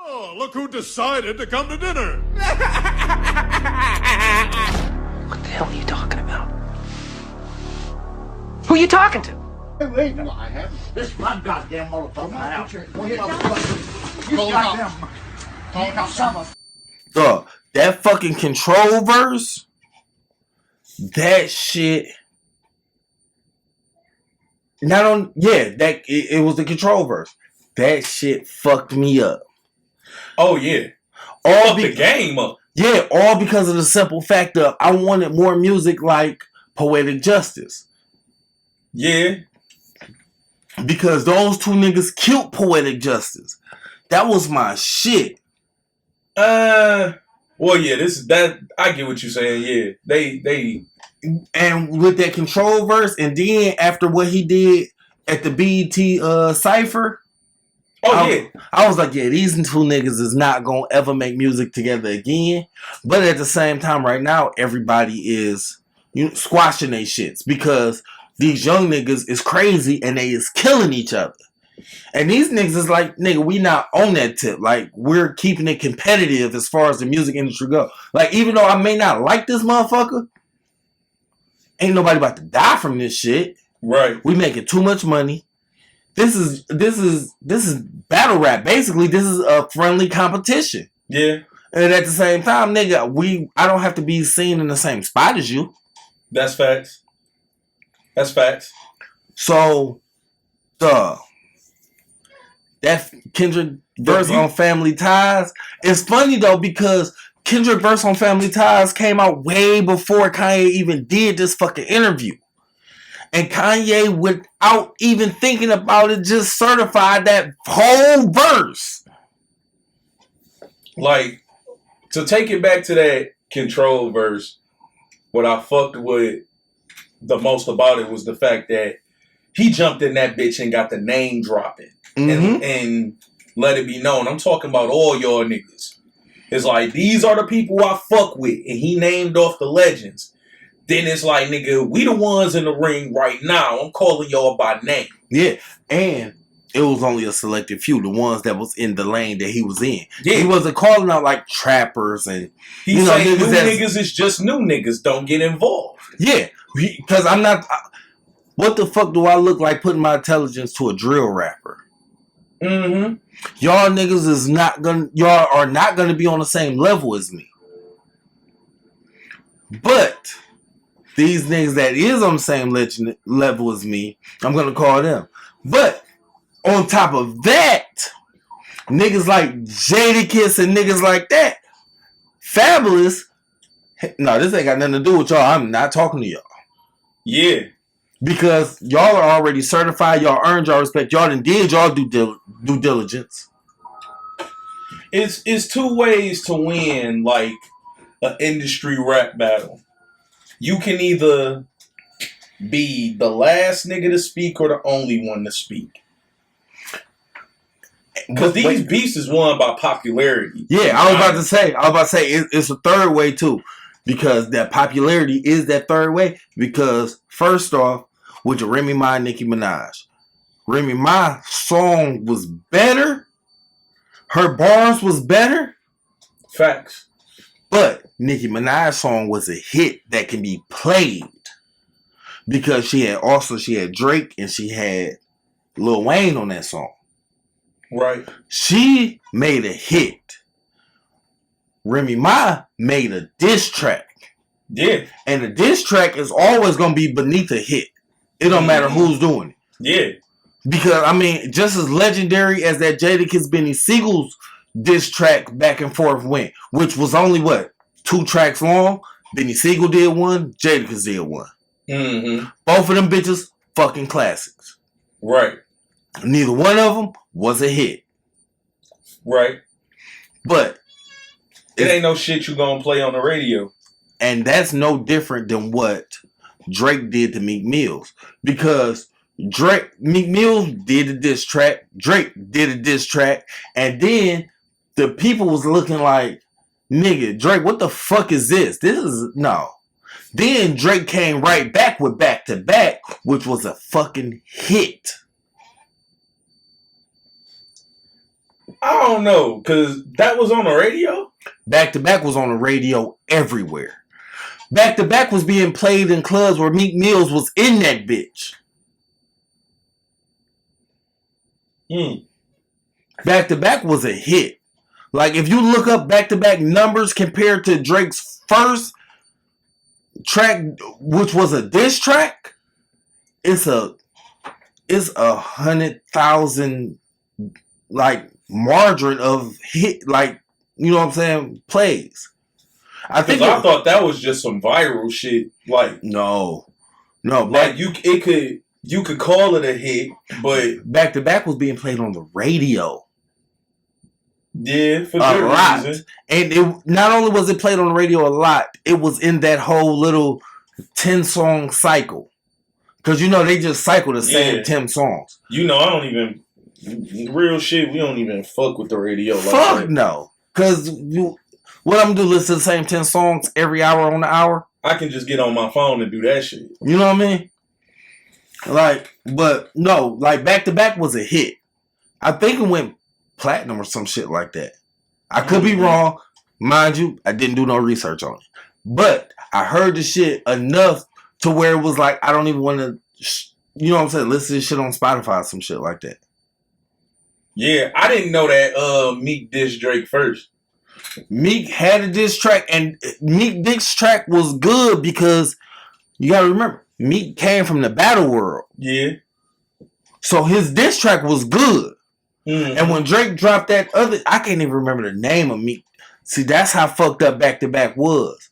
Oh, look who decided to come to dinner. What the hell are you talking about? Who are you talking to? Wait, no, I haven't. This is my goddamn motherfucker. You goddamn That fucking control verse, that shit. It was the control verse. That shit fucked me up. Oh yeah, All the game up. Yeah, all because of the simple fact of I wanted more music like Poetic Justice. Yeah, because those two niggas killed Poetic Justice. That was my shit. Well, yeah, I get what you're saying. Yeah, they. And with that control verse, and then after what he did at the BET Cypher, I was like, yeah, these two niggas is not gonna ever make music together again. But at the same time, right now, everybody is squashing their shits because these young niggas is crazy and they is killing each other. And these niggas is like, nigga, we not on that tip. Like, we're keeping it competitive as far as the music industry go. Like, even though I may not like this motherfucker, ain't nobody about to die from this shit. Right. We making too much money. This is battle rap. Basically, this is a friendly competition. Yeah. And at the same time, nigga, I don't have to be seen in the same spot as you. That's facts. That's facts. So, that Kendrick verse on Family Ties. It's funny though because Kendrick verse on Family Ties came out way before Kanye even did this fucking interview. And Kanye, without even thinking about it, just certified that whole verse. Like, to take it back to that control verse, what I fucked with the most about it was the fact that he jumped in that bitch and got the name dropping. And let it be known. I'm talking about all y'all niggas. It's like, these are the people I fuck with. And he named off the legends. Then it's like, nigga, we the ones in the ring right now. I'm calling y'all by name. Yeah. And it was only a selected few, the ones that was in the lane that he was in. Yeah. He wasn't calling out like trappers and he's saying new niggas is just new niggas. Don't get involved. Yeah. Because I'm not... what the fuck do I look like putting my intelligence to a drill rapper? Mm-hmm. Y'all niggas y'all are not gonna be on the same level as me. But these niggas that is on the same level as me, I'm gonna call them. But on top of that, niggas like Jadakiss and niggas like that, Fabulous. No, this ain't got nothing to do with y'all. I'm not talking to y'all. Yeah. Because y'all are already certified. Y'all earned y'all respect. Y'all done did y'all due diligence. It's two ways to win, like, an industry rap battle. You can either be the last nigga to speak or the only one to speak. Because these beasts is won by popularity. Yeah, I was about to say it's a third way too. Because that popularity is that third way. Because first off, with Remy Ma and Nicki Minaj. Remy Ma's song was better. Her bars was better. Facts. But Nicki Minaj's song was a hit that can be played. Because she had Drake and she had Lil Wayne on that song. Right. She made a hit. Remy Ma made a diss track. Yeah. And a diss track is always going to be beneath a hit. It don't matter who's doing it. Yeah. Because, I mean, just as legendary as that Jadakiss Benny Siegel's diss track back and forth went, which was only, 2 tracks long? Benny Siegel did one, Jadakiss did one. Mm-hmm. Both of them bitches, fucking classics. Right. Neither one of them was a hit. Right. But it ain't no shit you gonna play on the radio. And that's no different than what Drake did to Meek Mills. Because Meek Mills did a diss track, Drake did a diss track, and then the people was looking like, nigga, Drake, what the fuck is this? This is, no. Then Drake came right back with Back to Back, which was a fucking hit. I don't know, because that was on the radio? Back to Back was on the radio everywhere. Back to Back was being played in clubs where Meek Mills was in that bitch. Back to Back was a hit. Like, if you look up Back to Back numbers compared to Drake's first track, which was a diss track, it's 100,000 like margin of hit, like, you know what I'm saying, plays. I thought that was just some viral shit. Like, no, like you could call it a hit, but Back to Back was being played on the radio. Yeah, for a good lot. reason. And it not only was it played on the radio a lot, it was in that whole little 10-song cycle. Because, you know, they just cycle the same 10 songs. You know, I don't even, real shit, we don't even fuck with the radio like fuck that. No. Because what I'm going to do, listen to the same 10 songs every hour on the hour? I can just get on my phone and do that shit. You know what I mean? Like, but no, like Back to Back was a hit. I think it went platinum or some shit like that. I could be wrong. Mind you, I didn't do no research on it. But I heard the shit enough to where it was like, I don't even want to, you know what I'm saying, listen to this shit on Spotify or some shit like that. Yeah, I didn't know that Meek dissed Drake first. Meek had a diss track, and Meek diss track was good because you gotta remember, Meek came from the battle world. Yeah. So his diss track was good. Mm-hmm. And when Drake dropped that other, I can't even remember the name of Meek. See, that's how fucked up Back to Back was.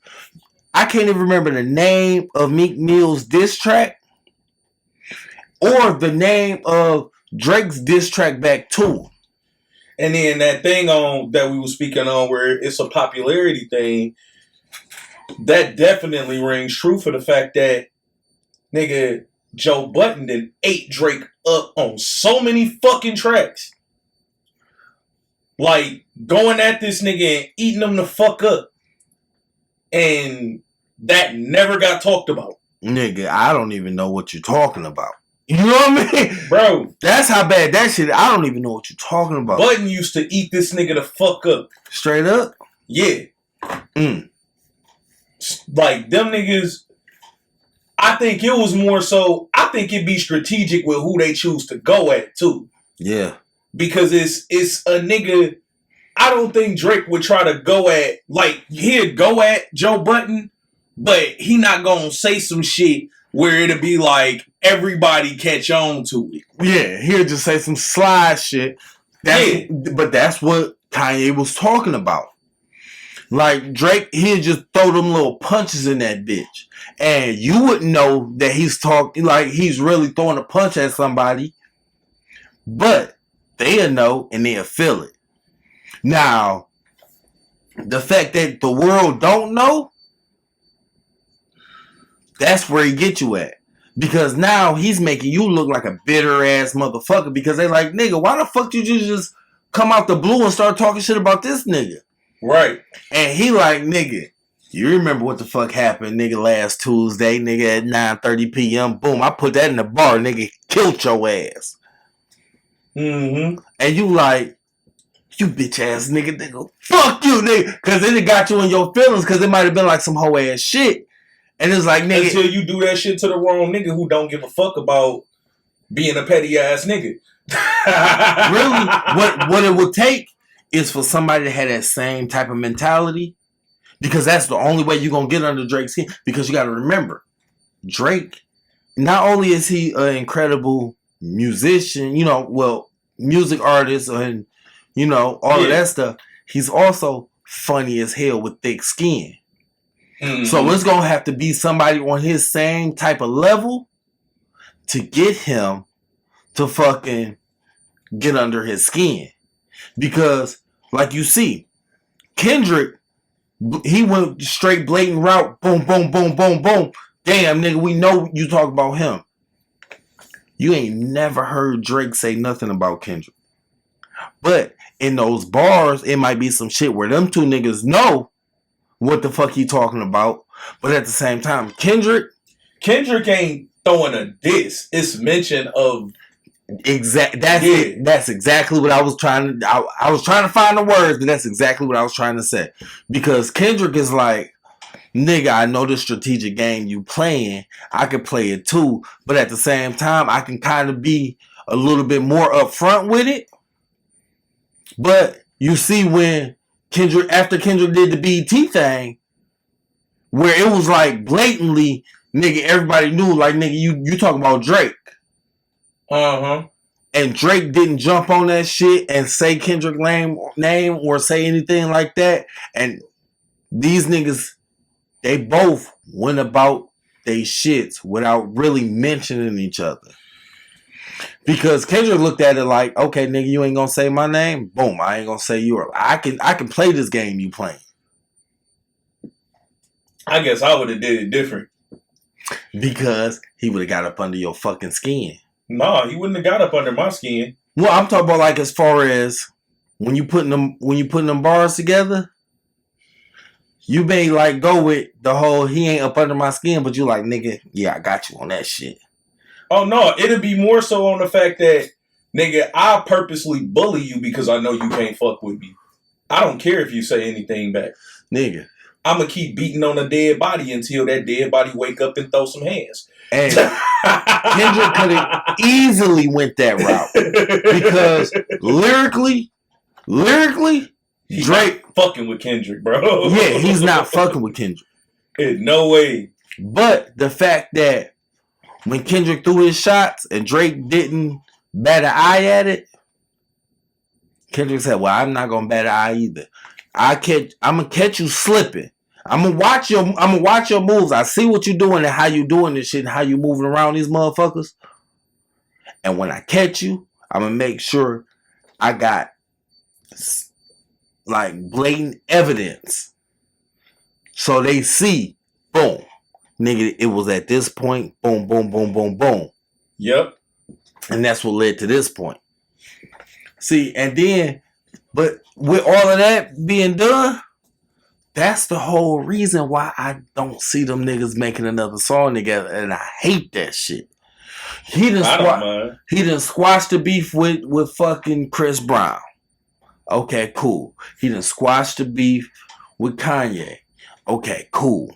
I can't even remember the name of Meek Mill's diss track or the name of Drake's diss track back to him. And then that thing on that we were speaking on where it's a popularity thing, that definitely rings true for the fact that nigga Joe Budden then ate Drake up on so many fucking tracks. Like going at this nigga and eating him the fuck up. And that never got talked about. Nigga, I don't even know what you're talking about. You know what I mean? Bro. That's how bad that shit, I don't even know what you're talking about. Budden used to eat this nigga the fuck up. Straight up? Yeah. Like, them niggas, I think it was more so, I think it'd be strategic with who they choose to go at, too. Yeah. Because it's a nigga, I don't think Drake would try to go at, like, he'd go at Joe Budden, but he not gonna say some shit where it'll be like, everybody catch on to it. Yeah, he'll just say some slide shit. But that's what Kanye was talking about. Like, Drake, he'll just throw them little punches in that bitch. And you wouldn't know that he's talking, like, he's really throwing a punch at somebody. But they'll know and they'll feel it. Now, the fact that the world don't know, that's where he get you at. Because now he's making you look like a bitter ass motherfucker. Because they like, nigga, why the fuck did you just come out the blue and start talking shit about this nigga? Right. And he like, nigga, you remember what the fuck happened, nigga, last Tuesday, nigga, at 9:30 p.m. Boom, I put that in the bar, nigga, killed your ass. Mm-hmm. And you like, you bitch ass nigga, fuck you, nigga. Because then it got you in your feelings because it might have been like some hoe ass shit. And it's like, nigga. Until you do that shit to the wrong nigga who don't give a fuck about being a petty ass nigga. Really, what it would take is for somebody to have that same type of mentality. Because that's the only way you're going to get under Drake's skin. Because you got to remember, Drake, not only is he an incredible musician, you know, well, music artist and, you know, all of that stuff, he's also funny as hell with thick skin. Mm-hmm. So it's going to have to be somebody on his same type of level to get him to fucking get under his skin. Because, like you see, Kendrick, he went straight blatant route. Boom, boom, boom, boom, boom. Damn, nigga, we know you talk about him. You ain't never heard Drake say nothing about Kendrick. But in those bars, it might be some shit where them two niggas know what the fuck he talking about. But at the same time, Kendrick ain't throwing a diss. It's mention of That's it. That's exactly what I was trying to. I was trying to find the words, but that's exactly what I was trying to say. Because Kendrick is like, nigga, I know the strategic game you playing. I could play it too, but at the same time, I can kind of be a little bit more upfront with it. But you see, when after Kendrick did the BET thing, where it was like blatantly, nigga, everybody knew, like, nigga, you talking about Drake. And Drake didn't jump on that shit and say Kendrick name or say anything like that. And these niggas, they both went about they shits without really mentioning each other. Because Kendrick looked at it like, okay, nigga, you ain't gonna say my name? Boom, I ain't gonna say yours. I can play this game you playing. I guess I would have did it different. Because he would have got up under your fucking skin. No, he wouldn't have got up under my skin. Well, I'm talking about like as far as when you putting them bars together, you may like go with the whole he ain't up under my skin, but you like, nigga, yeah, I got you on that shit. Oh no, it'd be more so on the fact that, nigga, I purposely bully you because I know you can't fuck with me. I don't care if you say anything back. Nigga. I'm going to keep beating on a dead body until that dead body wake up and throw some hands. And Kendrick could have easily went that route. Because lyrically, Drake fucking with Kendrick, bro. Yeah, he's not fucking with Kendrick. In no way. But the fact that when Kendrick threw his shots and Drake didn't bat an eye at it, Kendrick said, well, I'm not gonna bat an eye either. I'm gonna catch you slipping. I'm gonna watch your moves. I see what you're doing and how you doing this shit and how you moving around these motherfuckers. And when I catch you, I'm gonna make sure I got like blatant evidence. So they see, boom, nigga, it was at this point, boom, boom, boom, boom, boom. Yep. And that's what led to this point. See, and then, but with all of that being done, that's the whole reason why I don't see them niggas making another song together, and I hate that shit. He done squashed the beef with fucking Chris Brown. Okay, cool. He done squashed the beef with Kanye. Okay, cool.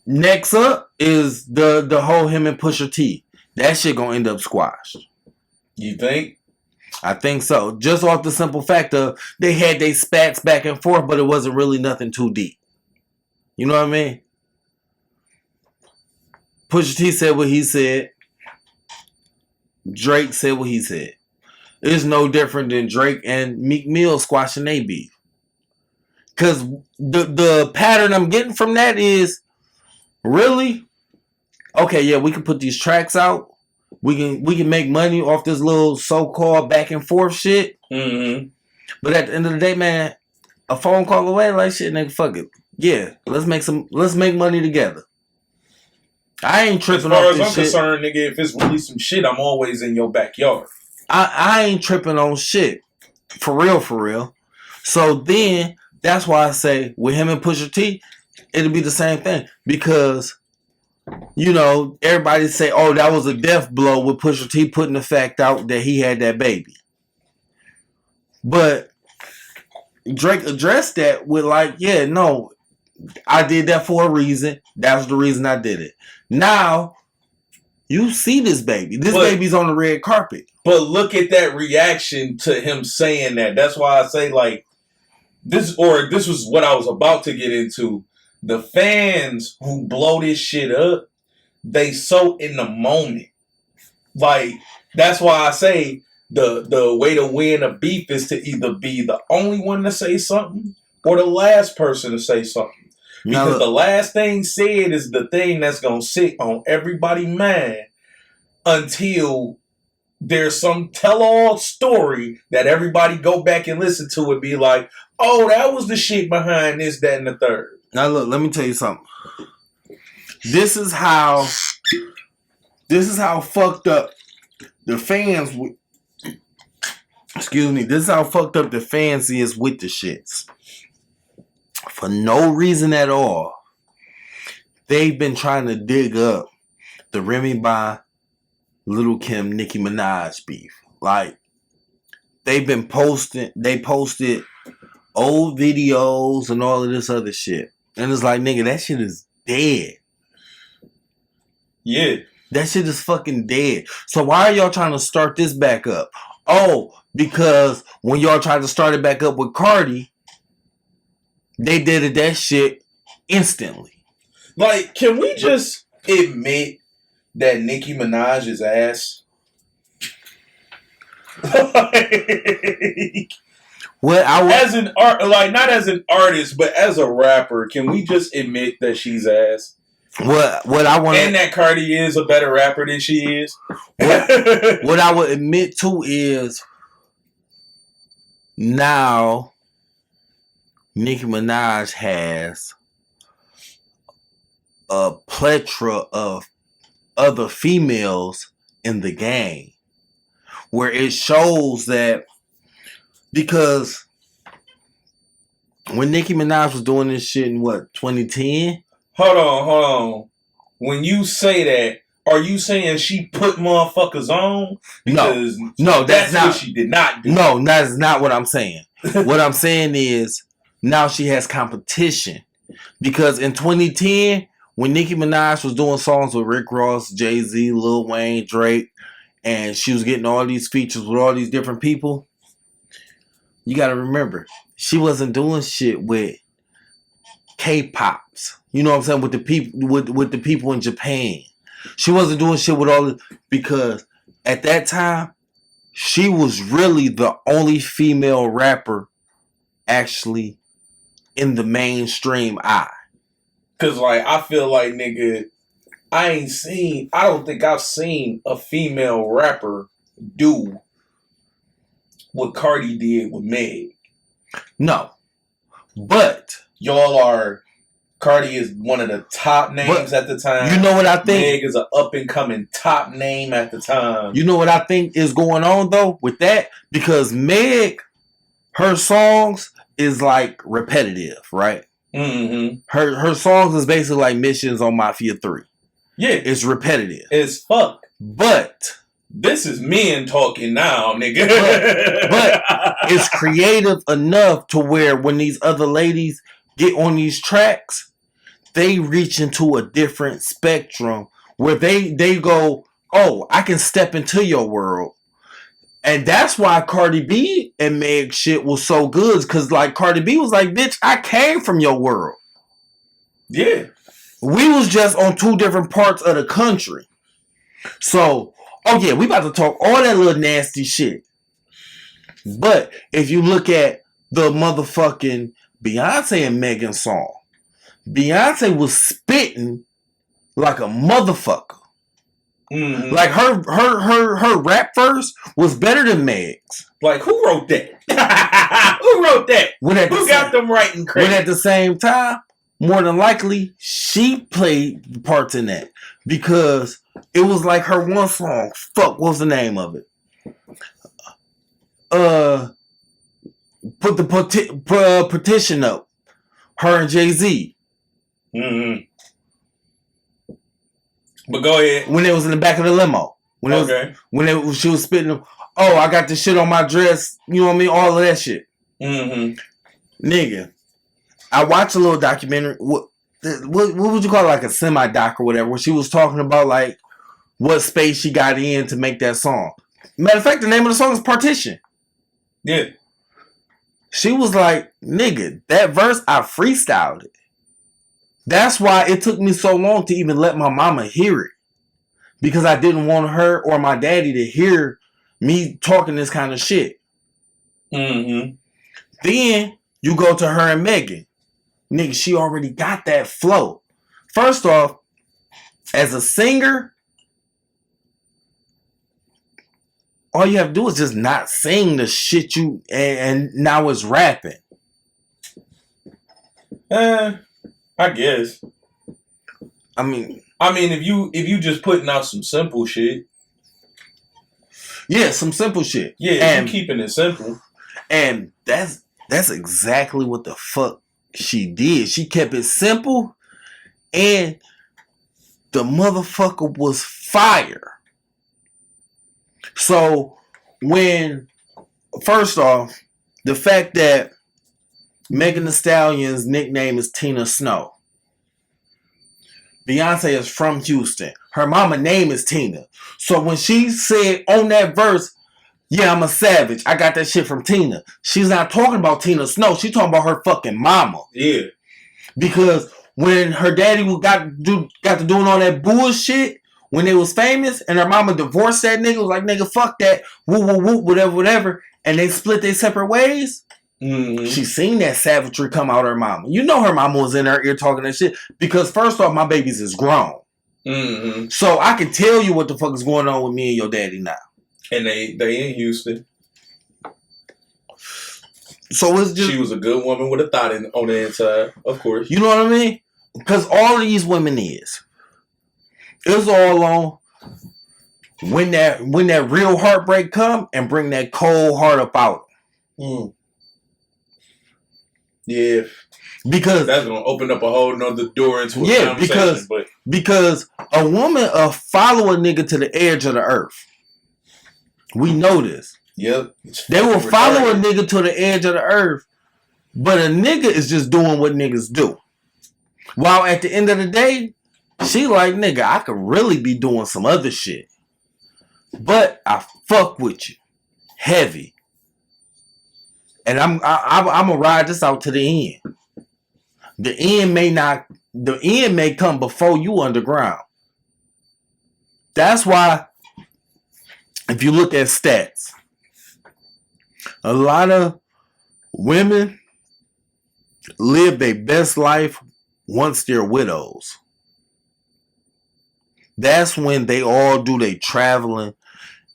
Next up is the whole him and Pusha T. That shit gonna end up squashed. You think? I think so. Just off the simple fact of they had they spats back and forth, but it wasn't really nothing too deep. You know what I mean? Pusha T said what he said. Drake said what he said. It's no different than Drake and Meek Mill squashing they beef. Because the pattern I'm getting from that is, really? Okay, yeah, we can put these tracks out. We can make money off this little so-called back and forth shit. Mm-hmm. But at the end of the day, man, a phone call away, like shit, nigga, fuck it. Yeah, let's make money together. I ain't tripping off this shit. As far as I'm concerned, nigga, if it's really some shit, I'm always in your backyard. I ain't tripping on shit. For real. So then, that's why I say, with him and Pusha T, it'll be the same thing. Because, you know, everybody say, oh, that was a death blow with Pusha T putting the fact out that he had that baby. But Drake addressed that with like, yeah, no, I did that for a reason. That's the reason I did it. Now, you see this baby. This baby's on the red carpet. But look at that reaction to him saying that. That's why I say, like, this was what I was about to get into. The fans who blow this shit up, they so in the moment. Like, that's why I say the way to win a beef is to either be the only one to say something or the last person to say something. Because the last thing said is the thing that's going to sit on everybody's mind until there's some tell-all story that everybody go back and listen to and be like, oh, that was the shit behind this, that, and the third. Now look, let me tell you something. This is how fucked up the fans excuse me, this is how fucked up the fans is with the shits. For no reason at all, they've been trying to dig up the Remy Ma Lil' Kim, Nicki Minaj beef. Like, they posted old videos and all of this other shit. And it's like, nigga, that shit is dead. Yeah. That shit is fucking dead. So why are y'all trying to start this back up? Oh, because when y'all tried to start it back up with Cardi, they did that shit instantly. Like, can we just admit that Nicki Minaj is ass? Well, as an not as an artist, but as a rapper, can we just admit that she's ass? What I want, and that Cardi is a better rapper than she is. What I would admit to is now Nicki Minaj has a plethora of other females in the game, where it shows that, because when Nicki Minaj was doing this shit in what, 2010? Hold on. When you say that, are you saying she put motherfuckers on? Because no, that's not what she did not do. No, that's not what I'm saying. What I'm saying is now she has competition. Because in 2010, when Nicki Minaj was doing songs with Rick Ross, Jay-Z, Lil Wayne, Drake, and she was getting all these features with all these different people, you got to remember, she wasn't doing shit with K-pops. You know what I'm saying? With the people, with the people in Japan. She wasn't doing shit with all the, because at that time, she was really the only female rapper actually in the mainstream eye. Cause like, I feel like, nigga, I don't think I've seen a female rapper do what Cardi did with Meg. No. But Cardi is one of the top names at the time. You know what I think? Meg is an up and coming top name at the time. You know what I think is going on though with that? Because Meg, her songs is like repetitive, right? Mm-hmm. Her songs is basically like Missions on Mafia 3. Yeah. It's repetitive. As fuck. But this is men talking now, nigga. but it's creative enough to where when these other ladies get on these tracks, they reach into a different spectrum where they go, oh, I can step into your world. And that's why Cardi B and Meg shit was so good. Because like Cardi B was like, bitch, I came from your world. Yeah. We was just on two different parts of the country. So, oh yeah, we about to talk all that little nasty shit. But if you look at the motherfucking Beyonce and Megan song, Beyonce was spitting like a motherfucker. Mm-hmm. Like her rap verse was better than Meg's. Like, who wrote that? Who wrote that? Who got them writing credit? But at the same time, more than likely, she played parts in that. Because it was like her one song. Fuck, what was the name of it? Put the petition up. Her and Jay-Z. Mm-hmm. But go ahead. When it was in the back of the limo. She was spitting, oh, I got this shit on my dress. You know what I mean? All of that shit. Mm-hmm. Nigga, I watched a little documentary. What would you call it? Like a semi-doc or whatever, where she was talking about like what space she got in to make that song. Matter of fact, the name of the song is Partition. Yeah. She was like, nigga, that verse, I freestyled it. That's why it took me so long to even let my mama hear it. Because I didn't want her or my daddy to hear me talking this kind of shit. Mm-hmm. Then you go to her and Megan. Nigga, she already got that flow. First off, as a singer, all you have to do is just not sing the shit and now it's rapping. I guess. I mean, if you just putting out some simple shit. Yeah, some simple shit. Yeah, and you keeping it simple. And that's exactly what the fuck she did. She kept it simple, and the motherfucker was fire. So first off, the fact that Megan Thee Stallion's nickname is Tina Snow. Beyonce is from Houston. Her mama name is Tina. So when she said on that verse, yeah, I'm a savage, I got that shit from Tina, she's not talking about Tina Snow. She's talking about her fucking mama. Yeah. Because when her daddy got to doing all that bullshit, when they was famous, and her mama divorced that nigga, was like, nigga, fuck that, woo, woo, woo, whatever, and they split their separate ways, she seen that savagery come out of her mama. You know her mama was in her ear talking that shit, because first off, my babies is grown. So I can tell you what the fuck is going on with me and your daddy now. And they in Houston. So it's just... She was a good woman with a thought on the inside, of course. You know what I mean? Because all of these women is. It's all on when that real heartbreak come and bring that cold heart up out. Yeah. Because that's gonna open up a whole nother door into a conversation. Because a woman follow a nigga to the edge of the earth. We know this. Yep. They will follow a nigga to the edge of the earth, but a nigga is just doing what niggas do. While at the end of the day, she like, nigga, I could really be doing some other shit. But I fuck with you. Heavy. And I'm gonna ride this out to the end. The end may come before you underground. That's why if you look at stats, a lot of women live their best life once they're widows. That's when they all do their traveling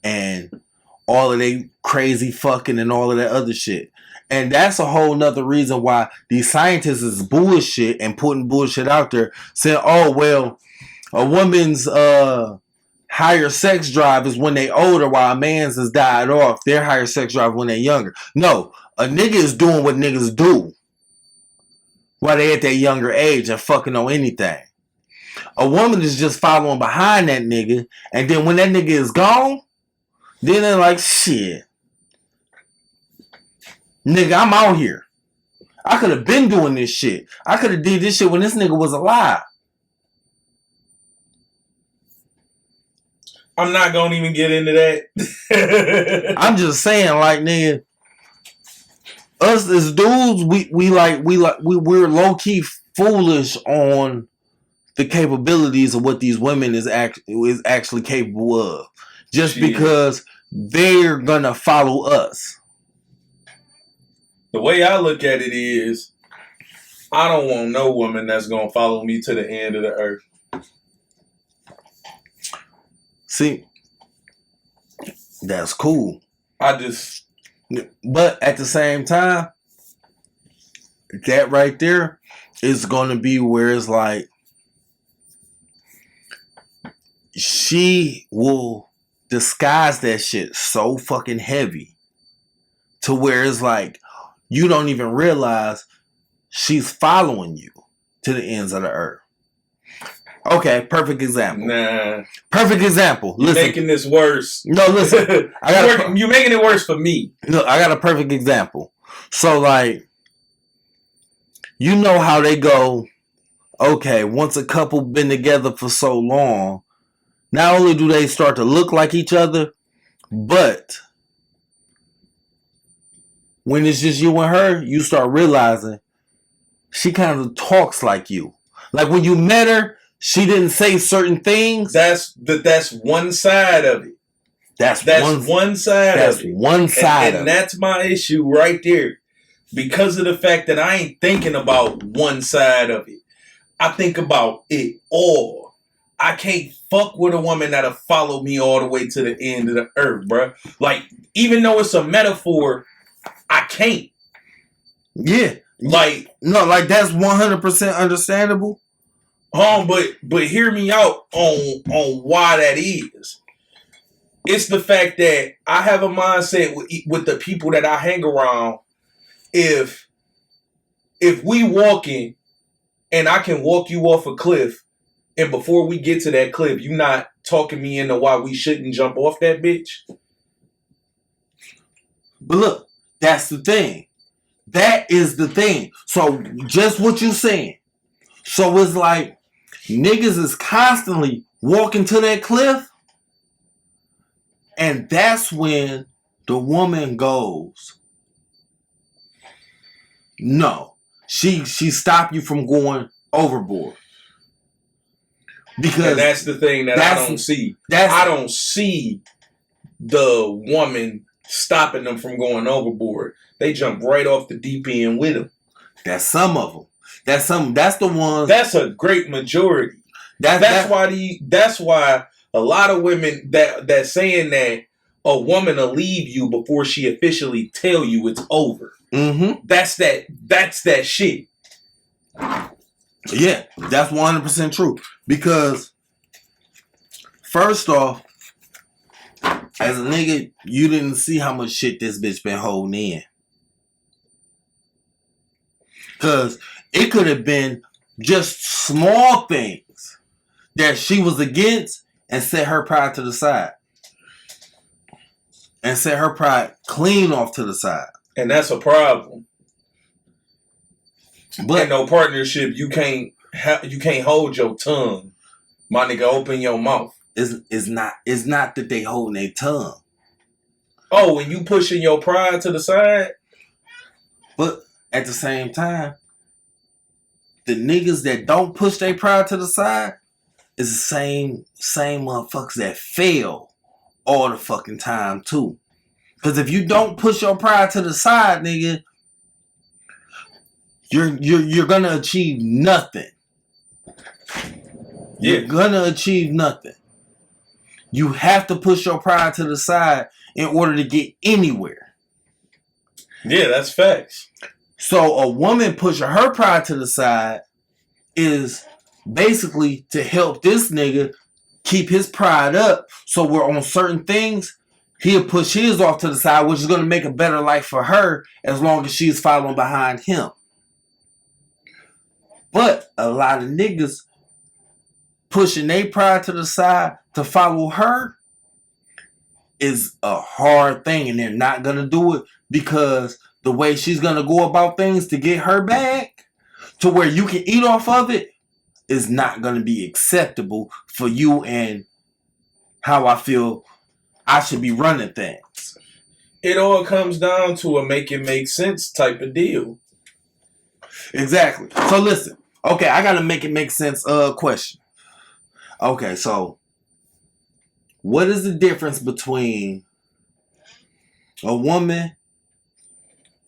and all of their crazy fucking and all of that other shit. And that's a whole nother reason why these scientists is bullshit and putting bullshit out there saying, oh, well, a woman's higher sex drive is when they older while a man's has died off. Their higher sex drive when they younger. No, a nigga is doing what niggas do while they at their younger age and fucking on anything. A woman is just following behind that nigga, and then when that nigga is gone, then they're like, shit. Nigga, I'm out here. I could have been doing this shit. I could have did this shit when this nigga was alive. I'm not gonna even get into that. I'm just saying, like, nigga, us as dudes, we're low key foolish on the capabilities of what these women is actually capable of, just because they're gonna follow us. The way I look at it is, I don't want no woman that's gonna follow me to the end of the earth. See, that's cool. But at the same time, that right there is going to be where it's like, she will disguise that shit so fucking heavy to where it's like, you don't even realize she's following you to the ends of the earth. Okay, perfect example. Nah. Perfect example. You're making this worse. No, listen. You're making it worse for me. Look, I got a perfect example. So, like, you know how they go, okay, once a couple been together for so long, not only do they start to look like each other, but when it's just you and her, you start realizing she kind of talks like you. Like when you met her, she didn't say certain things. That's one side of it. That's one side of it. That's one side of it. And that's my issue right there. Because of the fact that I ain't thinking about one side of it. I think about it all. I can't fuck with a woman that'll follow me all the way to the end of the earth, bro. Like, even though it's a metaphor, I can't. Yeah. Like, no, like that's 100% understandable. But hear me out on why that is. It's the fact that I have a mindset with the people that I hang around. If we walking and I can walk you off a cliff, and before we get to that cliff, you're not talking me into why we shouldn't jump off that bitch. But look, that's the thing. That is the thing. So just what you saying. So it's like niggas is constantly walking to that cliff. And that's when the woman goes, no. She stopped you from going overboard. Because and that's the thing that I don't see. I don't see the woman stopping them from going overboard. They jump right off the deep end with them. That's some of them. That's the ones. That's a great majority. That's why a lot of women that saying that a woman will leave you before she officially tell you it's over. Mm-hmm. That's that shit. Yeah, that's 100% true. Because first off, as a nigga, you didn't see how much shit this bitch been holding in. Because it could have been just small things that she was against and set her pride to the side. And set her pride clean off to the side. And that's a problem. But in no partnership, you can't hold your tongue. My nigga, open your mouth. It's not that they holding their tongue. Oh, when you pushing your pride to the side? But at the same time, the niggas that don't push their pride to the side is the same motherfuckers that fail all the fucking time too. Because if you don't push your pride to the side, nigga, you're gonna achieve nothing. You're gonna achieve nothing. You have to push your pride to the side in order to get anywhere. Yeah, that's facts. So a woman pushing her pride to the side is basically to help this nigga keep his pride up. So we're on certain things, he'll push his off to the side, which is going to make a better life for her as long as she's following behind him. But a lot of niggas pushing their pride to the side to follow her is a hard thing, and they're not going to do it because the way she's going to go about things to get her back to where you can eat off of it is not going to be acceptable for you and how I feel I should be running things. It all comes down to a make it make sense type of deal. Exactly. So listen. Okay, I got to make it make sense question. Okay, so what is the difference between a woman,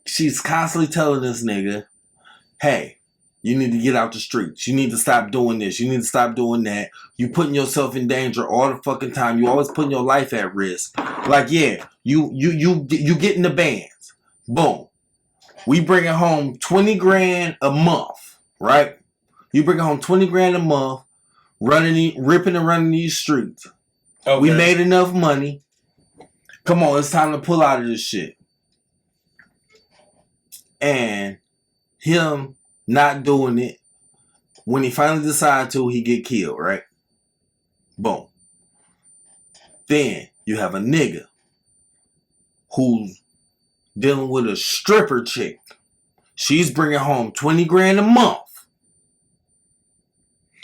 she's constantly telling this nigga, hey, you need to get out the streets. You need to stop doing this. You need to stop doing that. You putting yourself in danger all the fucking time. You always putting your life at risk. Like, yeah, you get in the bands. Boom. We bringing home 20 grand a month, right? You bringing home 20 grand a month, ripping and running these streets. Okay. We made enough money. Come on, it's time to pull out of this shit. And him not doing it, when he finally decides to, he get killed, right? Boom. Then you have a nigga who's dealing with a stripper chick. She's bringing home 20 grand a month.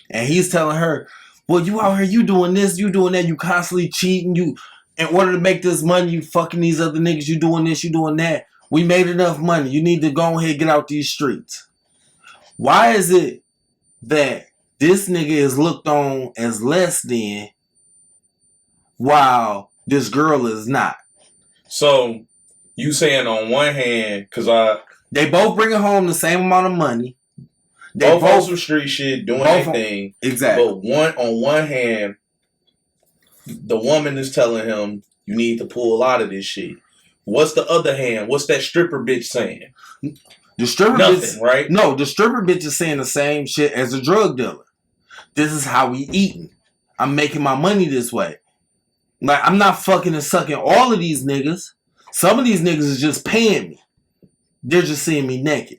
And he's telling her, well, you out here, you doing this, you doing that, you constantly cheating, you, in order to make this money, you fucking these other niggas, you doing this, you doing that. We made enough money. You need to go ahead and get out these streets. Why is it that this nigga is looked on as less than while this girl is not? So you saying on one hand, they both bringing home the same amount of money. They both on some street shit, doing their thing. Exactly. But on one hand, the woman is telling him, you need to pull out of this shit. What's the other hand? What's that stripper bitch saying? The stripper Nothing, right? No, the stripper bitch is saying the same shit as a drug dealer. This is how we eating. I'm making my money this way. Like, I'm not fucking and sucking all of these niggas. Some of these niggas is just paying me. They're just seeing me naked.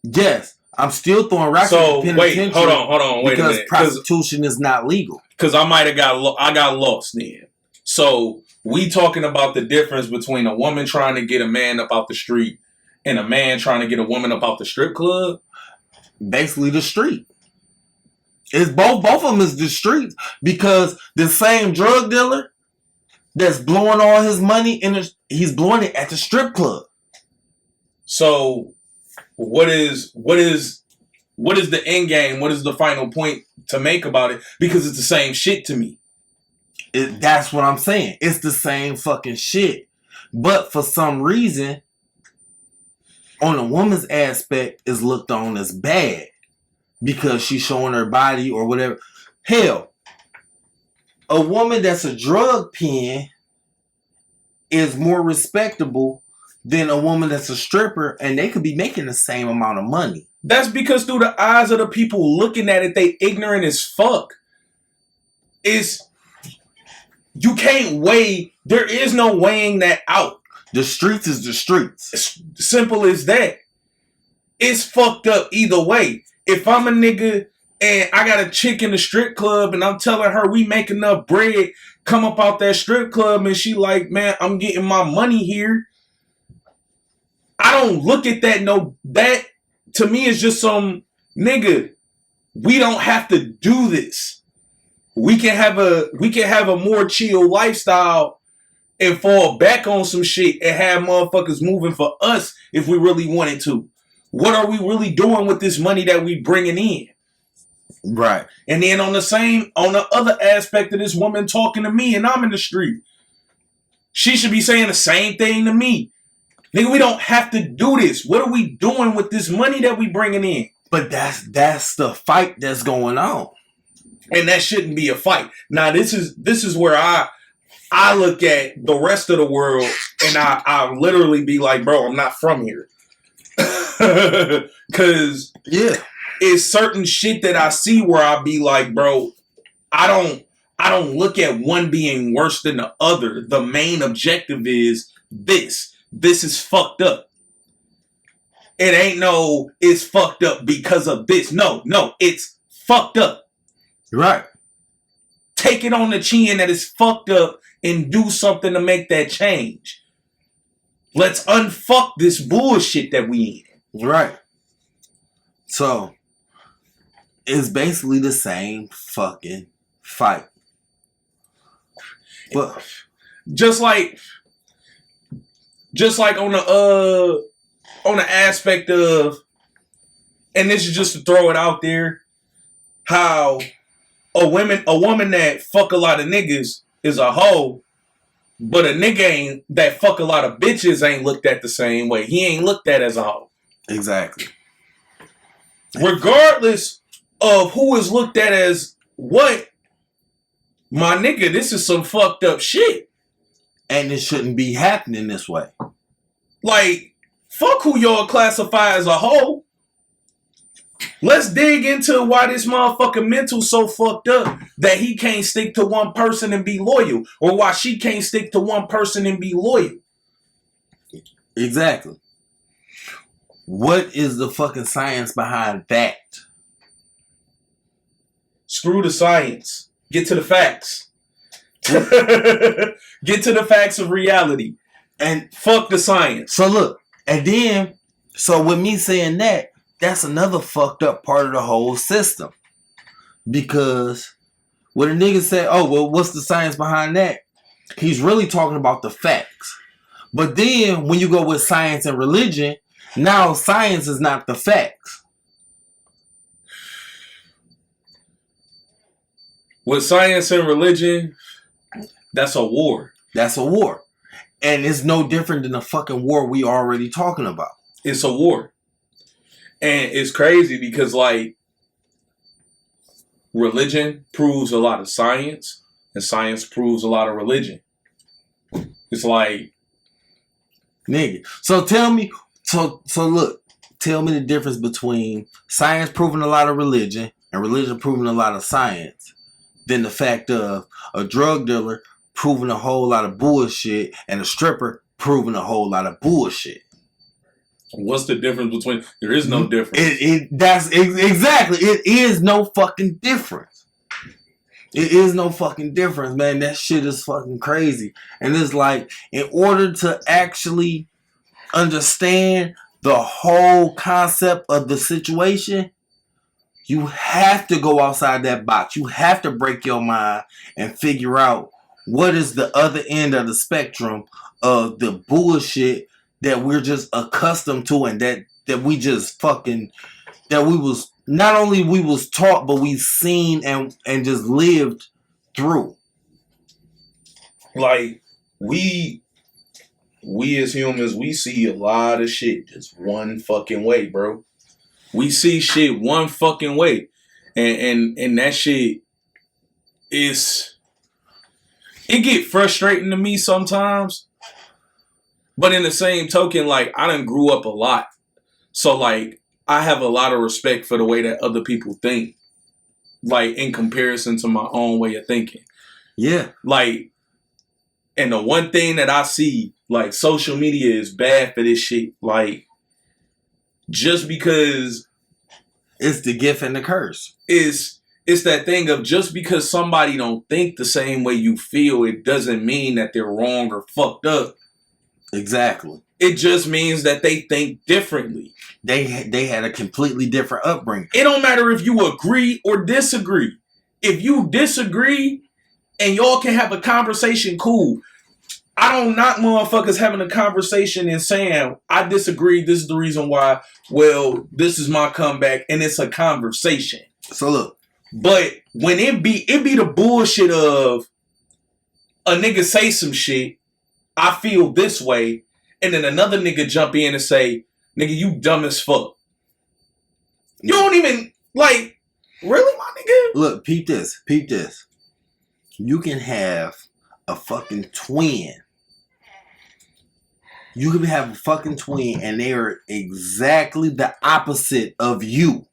Yes, I'm still throwing racks at the penitentiary. Hold on, wait a minute. Because prostitution is not legal. because I might have I got lost then. So we talking about the difference between a woman trying to get a man up out the street and a man trying to get a woman up out the strip club? Basically the street. It's both of them is the streets, because the same drug dealer that's blowing all his money he's blowing it at the strip club. So what is the end game? What is the final point to make about it? Because it's the same shit to me. That's what I'm saying. It's the same fucking shit. But for some reason, on a woman's aspect, is looked on as bad because she's showing her body or whatever. Hell, a woman that's a drug pen is more respectable than a woman that's a stripper, and they could be making the same amount of money. That's because through the eyes of the people looking at it, they ignorant as fuck. You can't weigh. There is no weighing that out. The streets is the streets. It's simple as that. It's fucked up either way. If I'm a nigga and I got a chick in the strip club and I'm telling her we make enough bread, come up out that strip club and she like, man, I'm getting my money here. I don't look at that. No, that to me is just some nigga. We don't have to do this. We can have a more chill lifestyle and fall back on some shit and have motherfuckers moving for us if we really wanted to. What are we really doing with this money that we bringing in? Right. And then on the other aspect of this woman talking to me and I'm in the street, she should be saying the same thing to me. Nigga, we don't have to do this. What are we doing with this money that we bringing in? But that's the fight that's going on. And that shouldn't be a fight. Now, this is where I look at the rest of the world and I literally be like, bro, I'm not from here. Cause yeah, it's certain shit that I see where I be like, bro, I don't look at one being worse than the other. The main objective is this. This is fucked up. It ain't no, it's fucked up because of this. No, it's fucked up. Right. Take it on the chin that it's fucked up and do something to make that change. Let's unfuck this bullshit that we in. Right. So, it's basically the same fucking fight. But just like on the aspect of, and this is just to throw it out there, how a woman that fuck a lot of niggas is a hoe, but a nigga that fuck a lot of bitches ain't looked at the same way. He ain't looked at as a hoe. Exactly. Regardless of who is looked at as what, my nigga, this is some fucked up shit. And it shouldn't be happening this way. Like, fuck who y'all classify as a hoe. Let's dig into why this motherfucker mental so fucked up that he can't stick to one person and be loyal, or why she can't stick to one person and be loyal. Exactly. What is the fucking science behind that? Screw the science. Get to the facts. Get to the facts of reality. And fuck the science. So look, and then, so with me saying that, that's another fucked up part of the whole system. Because when a nigga say, oh, well, what's the science behind that? He's really talking about the facts. But then when you go with science and religion, now science is not the facts. With science and religion, that's a war. That's a war. And it's no different than the fucking war we already talking about. It's a war. And it's crazy because, like, religion proves a lot of science, and science proves a lot of religion. It's like, nigga. So tell me, so look, tell me the difference between science proving a lot of religion and religion proving a lot of science, than the fact of a drug dealer proving a whole lot of bullshit and a stripper proving a whole lot of bullshit. What's the difference between? There is no difference. Exactly. It is no fucking difference. It is no fucking difference, man. That shit is fucking crazy. And it's like, in order to actually understand the whole concept of the situation, you have to go outside that box. You have to break your mind and figure out what is the other end of the spectrum of the bullshit that we're just accustomed to, and that we just fucking, that we was, not only we was taught, but we've seen and just lived through. Like, we as humans, we see a lot of shit just one fucking way, bro. We see shit one fucking way. And that shit is, it get frustrating to me sometimes. But in the same token, like, I done grew up a lot. So, like, I have a lot of respect for the way that other people think. Like, in comparison to my own way of thinking. Yeah. Like, and the one thing that I see, like, social media is bad for this shit. Like, just because... It's the gift and the curse. It's that thing of, just because somebody don't think the same way you feel, it doesn't mean that they're wrong or fucked up. Exactly. It just means that they think differently. They had a completely different upbringing. It don't matter if you agree or disagree. If you disagree and y'all can have a conversation, cool. I don't knock motherfuckers having a conversation and saying, I disagree, this is the reason why, well, this is my comeback, and it's a conversation. So look. But when it be the bullshit of a nigga say some shit, I feel this way, and then another nigga jump in and say, nigga, you dumb as fuck. You don't even, like, really, my nigga? Look, peep this. You can have a fucking twin. You can have a fucking twin and they are exactly the opposite of you.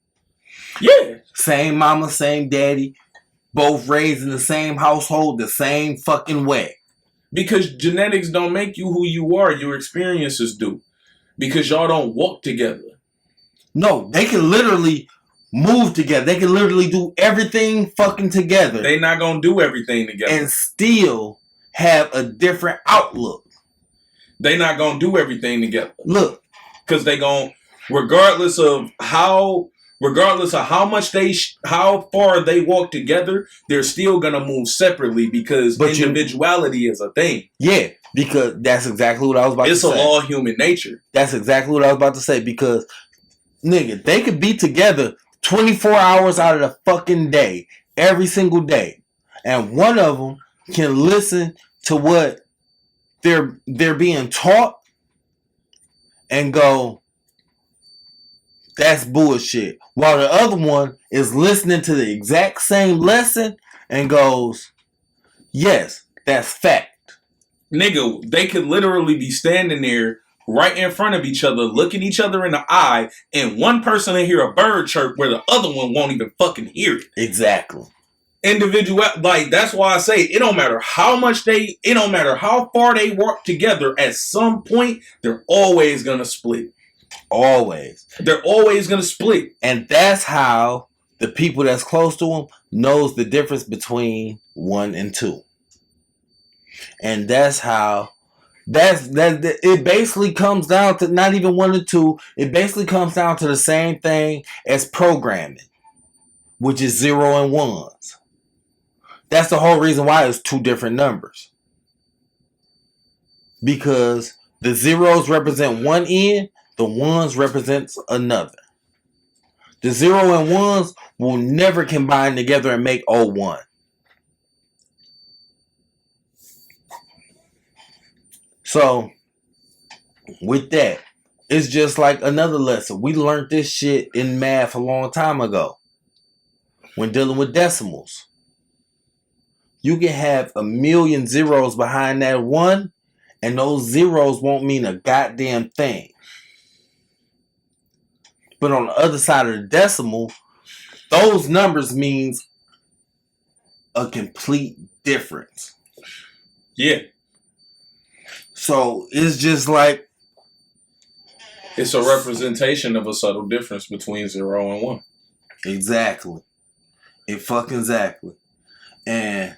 Yeah. Same mama, same daddy, both raised in the same household, the same fucking way. Because genetics don't make you who you are, your experiences do. Because y'all don't walk together. No, they can literally move together. They can literally do everything fucking together. They not gonna do everything together. And still have a different outlook. They not gonna do everything together. Look. Because they gon', regardless of how much how far they walk together, they're still gonna move separately, because individuality is a thing. Yeah, because that's exactly what I was about to say. It's a law of human nature. That's exactly what I was about to say, because, nigga, they could be together 24 hours out of the fucking day, every single day. And one of them can listen to what they're being taught and go, that's bullshit. While the other one is listening to the exact same lesson and goes, yes, that's fact. Nigga, they could literally be standing there right in front of each other, looking each other in the eye, and one person will hear a bird chirp where the other one won't even fucking hear it. Exactly. Individual, like, that's why I say it don't matter how far they work together, at some point they're always gonna split. Always. They're always gonna split. And that's how the people that's close to them knows the difference between 1 and 2. And that's how it basically comes down to not even 1 or 2. It basically comes down to the same thing as programming, which is 0 and 1s. That's the whole reason why it's 2 different numbers. Because the zeros represent one end, the 1s represents another. The 0 and 1s will never combine together and make 01. So, with that, it's just like another lesson. We learned this shit in math a long time ago. When dealing with decimals. You can have a million zeros behind that 1, and those zeros won't mean a goddamn thing. But on the other side of the decimal, those numbers means a complete difference. Yeah. So it's just like, it's a representation of a subtle difference between 0 and 1. Exactly. It fucking exactly. And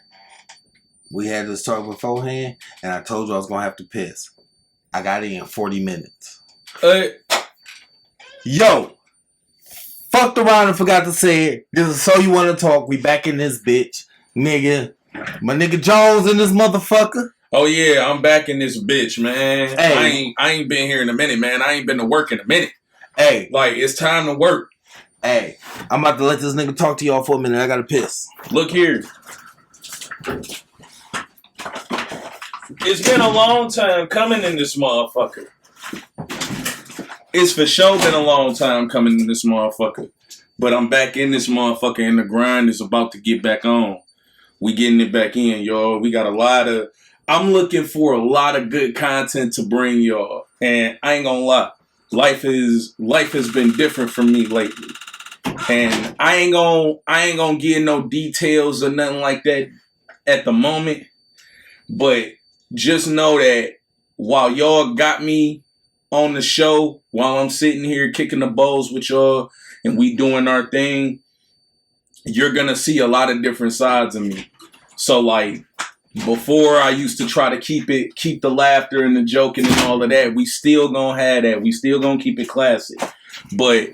we had this talk beforehand, and I told you I was gonna have to piss. I got it in 40 minutes. Yo, fucked around and forgot to say it. This is So You Wanna Talk. We back in this bitch. Nigga. My nigga Jones in this motherfucker. Oh yeah, I'm back in this bitch, man. Hey. I ain't been here in a minute, man. I ain't been to work in a minute. Hey. Like, it's time to work. Hey. I'm about to let this nigga talk to y'all for a minute. I gotta piss. Look here. It's been a long time coming in this motherfucker. It's for sure been a long time coming in this motherfucker. But I'm back in this motherfucker, and the grind is about to get back on. We getting it back in, y'all. We got a lot of... I'm looking for a lot of good content to bring y'all. And I ain't gonna lie. Life has been different for me lately. And I ain't gonna give no details or nothing like that at the moment. But just know that while y'all got me on the show, while I'm sitting here kicking the bowls with y'all and we doing our thing, you're gonna see a lot of different sides of me. So like, before I used to try to keep the laughter and the joking and all of that, we still gonna have that. We still gonna keep it classic. But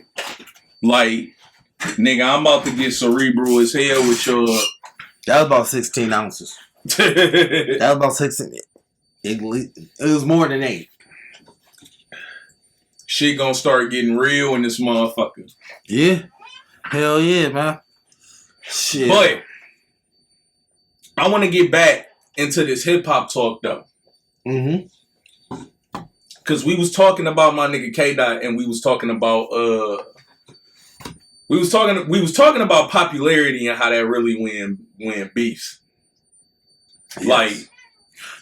like, nigga, I'm about to get cerebral as hell with y'all. That was about 16 ounces. That was about 16. It was more than 8. Shit gonna start getting real in this motherfucker. Yeah. Hell yeah, man. Shit. But I want to get back into this hip hop talk though. Mm-hmm. Cause we was talking about my nigga K Dot, and we was talking about we was talking about popularity and how that really win beefs. Yes. Like,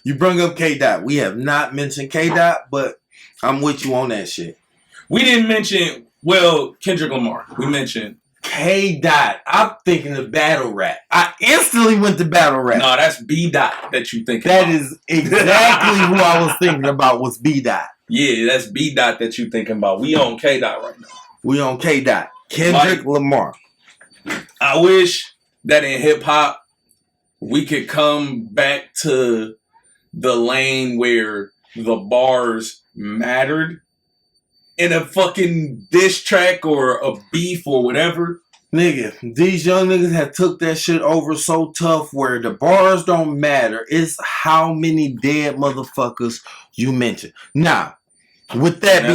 you bring up K Dot. We have not mentioned K Dot, but I'm with you on that shit. We didn't mention, well, Kendrick Lamar. We mentioned K Dot. I'm thinking of battle rap. I instantly went to battle rap. No, that's B Dot that you think That about. is exactly who I was thinking about was B Dot. Yeah, that's B Dot that you thinking about. We on K Dot right now. We on K Dot. Kendrick Lamar. I wish that in hip hop we could come back to the lane where the bars mattered in a fucking diss track or a beef or whatever. Nigga, these young niggas have took that shit over so tough where the bars don't matter. It's how many dead motherfuckers you mention. Now, with that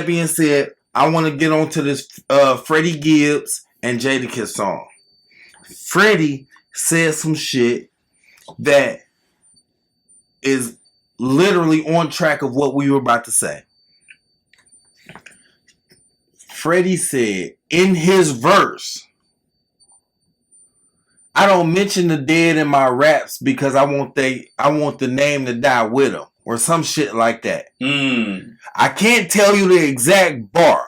being said, I want to get on to this Freddie Gibbs and Jadakiss song. Freddie said some shit that is literally on track of what we were about to say. Freddie said in his verse, I don't mention the dead in my raps because I want the name to die with them or some shit like that. I can't tell you the exact bar,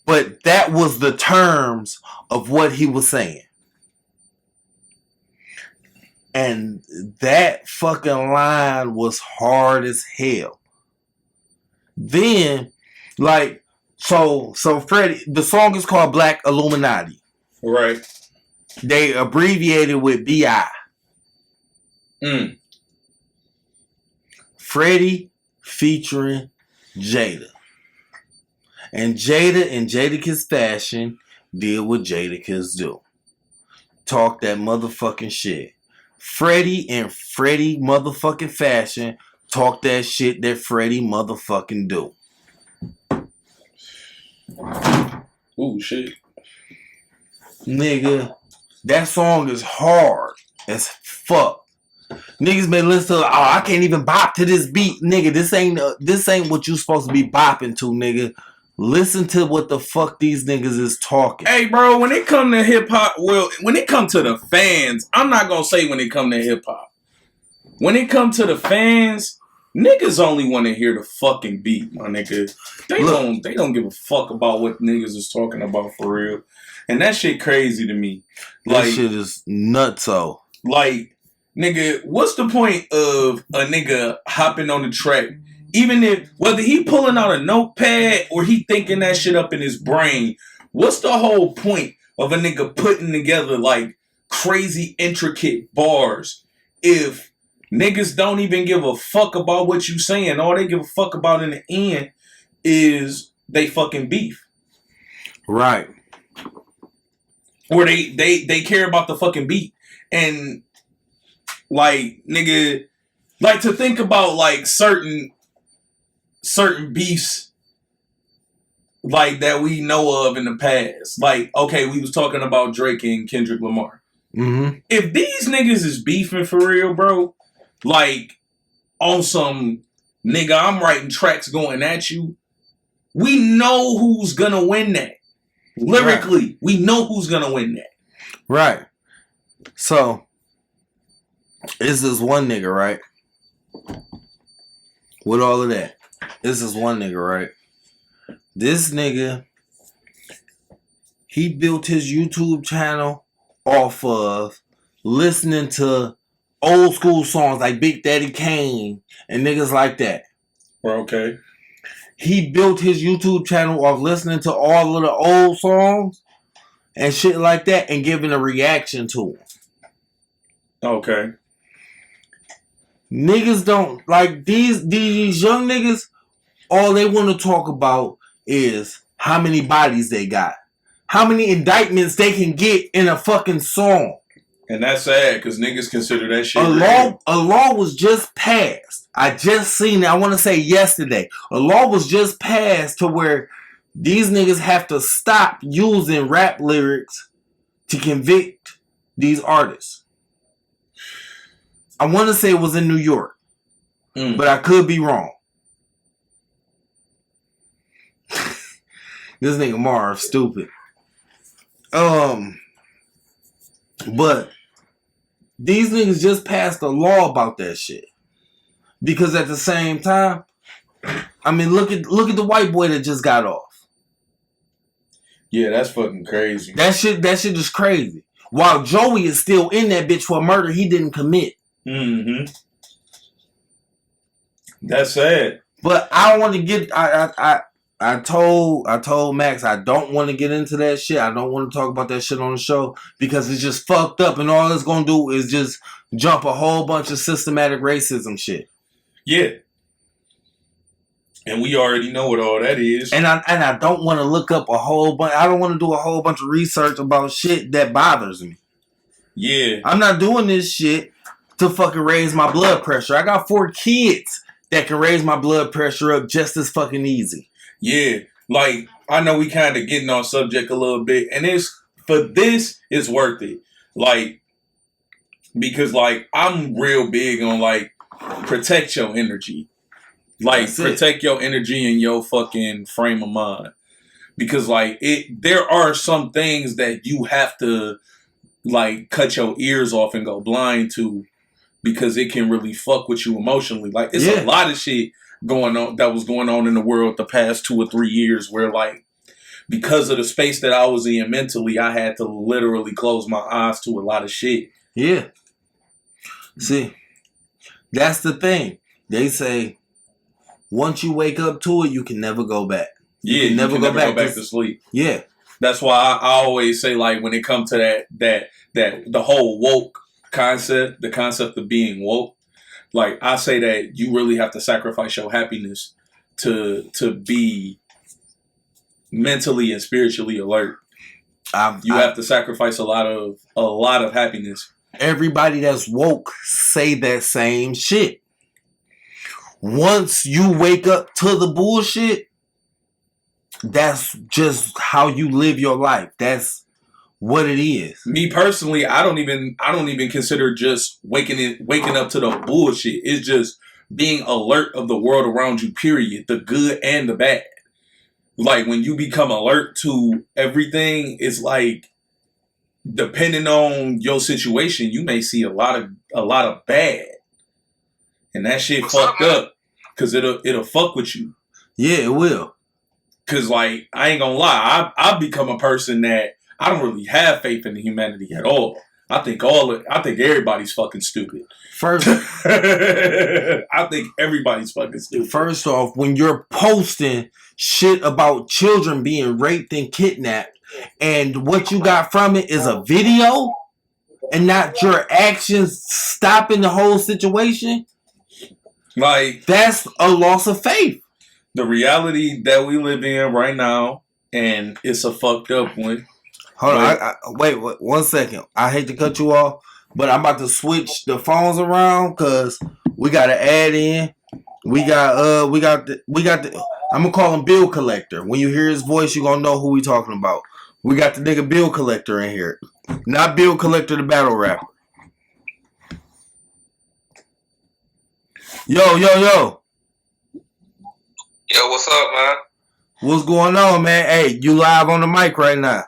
but that was the terms of what he was saying. And that fucking line was hard as hell. Then, like, so Freddie, the song is called Black Illuminati. Right. They abbreviated with B.I. Freddie featuring Jada. And Jada in Jadakiss fashion did what Jadakiss do. Talk that motherfucking shit. Freddie in Freddie motherfucking fashion talk that shit that Freddie motherfucking do. Ooh, shit. Nigga, that song is hard as fuck. Niggas been listening to, I can't even bop to this beat. Nigga, this ain't what you supposed to be bopping to, nigga. Listen to what the fuck these niggas is talking. Hey, bro, when it come to hip-hop, well, when it come to the fans, I'm not gonna say when it come to hip-hop. When it come to the fans, niggas only want to hear the fucking beat, my nigga. They don't give a fuck about what niggas is talking about for real. And that shit crazy to me. That shit is nutso. Like, nigga, what's the point of a nigga hopping on the track? Even if, whether he pulling out a notepad or he thinking that shit up in his brain, what's the whole point of a nigga putting together, like, crazy intricate bars if niggas don't even give a fuck about what you saying? All they give a fuck about in the end is they fucking beef. Right. Or they care about the fucking beat. And like, nigga, like to think about like certain beefs like that we know of in the past. Like, okay, we was talking about Drake and Kendrick Lamar. Mm-hmm. If these niggas is beefing for real, bro, like on some nigga, I'm writing tracks going at you, we know who's gonna win that. Lyrically, right. We know who's gonna win that. Right. So, is this one nigga, right? With all of that, this is one nigga, right? This nigga, he built his YouTube channel off of listening to old school songs like Big Daddy Kane and niggas like that. Okay. He built his YouTube channel off listening to all of the old songs and shit like that and giving a reaction to them. Okay. Niggas don't like these young niggas. All they want to talk about is how many bodies they got, how many indictments they can get in a fucking song. And that's sad because niggas consider that shit. A law was just passed. I just seen it. I want to say yesterday. A law was just passed to where these niggas have to stop using rap lyrics to convict these artists. I want to say it was in New York, but I could be wrong. This nigga Marv stupid. But these niggas just passed a law about that shit. Because at the same time, I mean, look at the white boy that just got off. Yeah, that's fucking crazy. That shit is crazy. While Joey is still in that bitch for a murder he didn't commit. Mm-hmm. That's sad. But I want to get I told Max I don't want to get into that shit. I don't want to talk about that shit on the show because it's just fucked up and all it's gonna do is just jump a whole bunch of systematic racism shit. Yeah. And we already know what all that is. And I don't want to look up a whole bunch. I don't want to do a whole bunch of research about shit that bothers me. Yeah. I'm not doing this shit to fucking raise my blood pressure. I got 4 kids that can raise my blood pressure up just as fucking easy. Yeah. Like, I know we kind of getting off subject a little bit. And it's worth it. Like, because like, I'm real big on like, protect your energy. Like, protect your energy and your fucking frame of mind. Because, like, there are some things that you have to, like, cut your ears off and go blind to because it can really fuck with you emotionally. Like, it's a lot of shit going on that was going on in the world the past 2 or 3 years where, like, because of the space that I was in mentally, I had to literally close my eyes to a lot of shit. Yeah. See, that's the thing. They say, once you wake up to it, you can never go back. You can never go back to sleep. Yeah. That's why I always say, like, when it comes to that the whole woke concept, the concept of being woke, like, I say that you really have to sacrifice your happiness to be mentally and spiritually alert. You have to sacrifice a lot of happiness. Everybody that's woke say that same shit. Once you wake up to the bullshit, that's just how you live your life. That's what it is. Me personally, I don't even consider just waking up to the bullshit. It's just being alert of the world around you, period. The good and the bad. Like, when you become alert to everything, it's like, depending on your situation, you may see a lot of bad. And that shit fucked up. Cause it'll fuck with you. Yeah, it will. Cause like, I ain't gonna lie, I've become a person that I don't really have faith in humanity at all. I think everybody's fucking stupid. First, I think everybody's fucking stupid. First off, when you're posting shit about children being raped and kidnapped, and what you got from it is a video, and not your actions stopping the whole situation, like that's a loss of faith. The reality that we live in right now, and it's a fucked up one. Hold on, wait 1 second. I hate to cut you off, but I'm about to switch the phones around because we got to add in. We got the. I'm gonna call him Bill Collector. When you hear his voice, you gonna know who we talking about. We got the nigga Bill Collector in here, not Bill Collector, the battle rapper. Yo. Yo, what's up, man? What's going on, man? Hey, you live on the mic right now.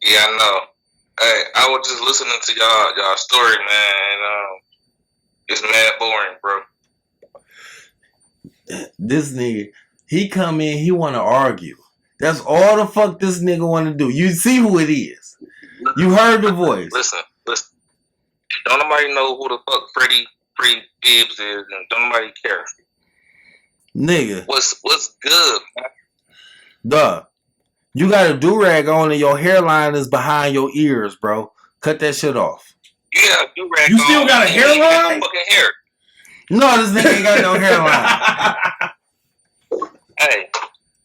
Yeah, I know. Hey, I was just listening to y'all story, man, and it's mad boring, bro. This nigga, he come in, he want to argue. That's all the fuck this nigga want to do. You see who it is. You heard the voice. Listen. Don't nobody know who the fuck Freddie Gibbs is, and don't nobody care. Nigga. What's good, man? Duh. You got a do-rag on and your hairline is behind your ears, bro. Cut that shit off. Yeah, do-rag You still got a hairline? Fucking hair. No, this nigga ain't got no hairline. Hey.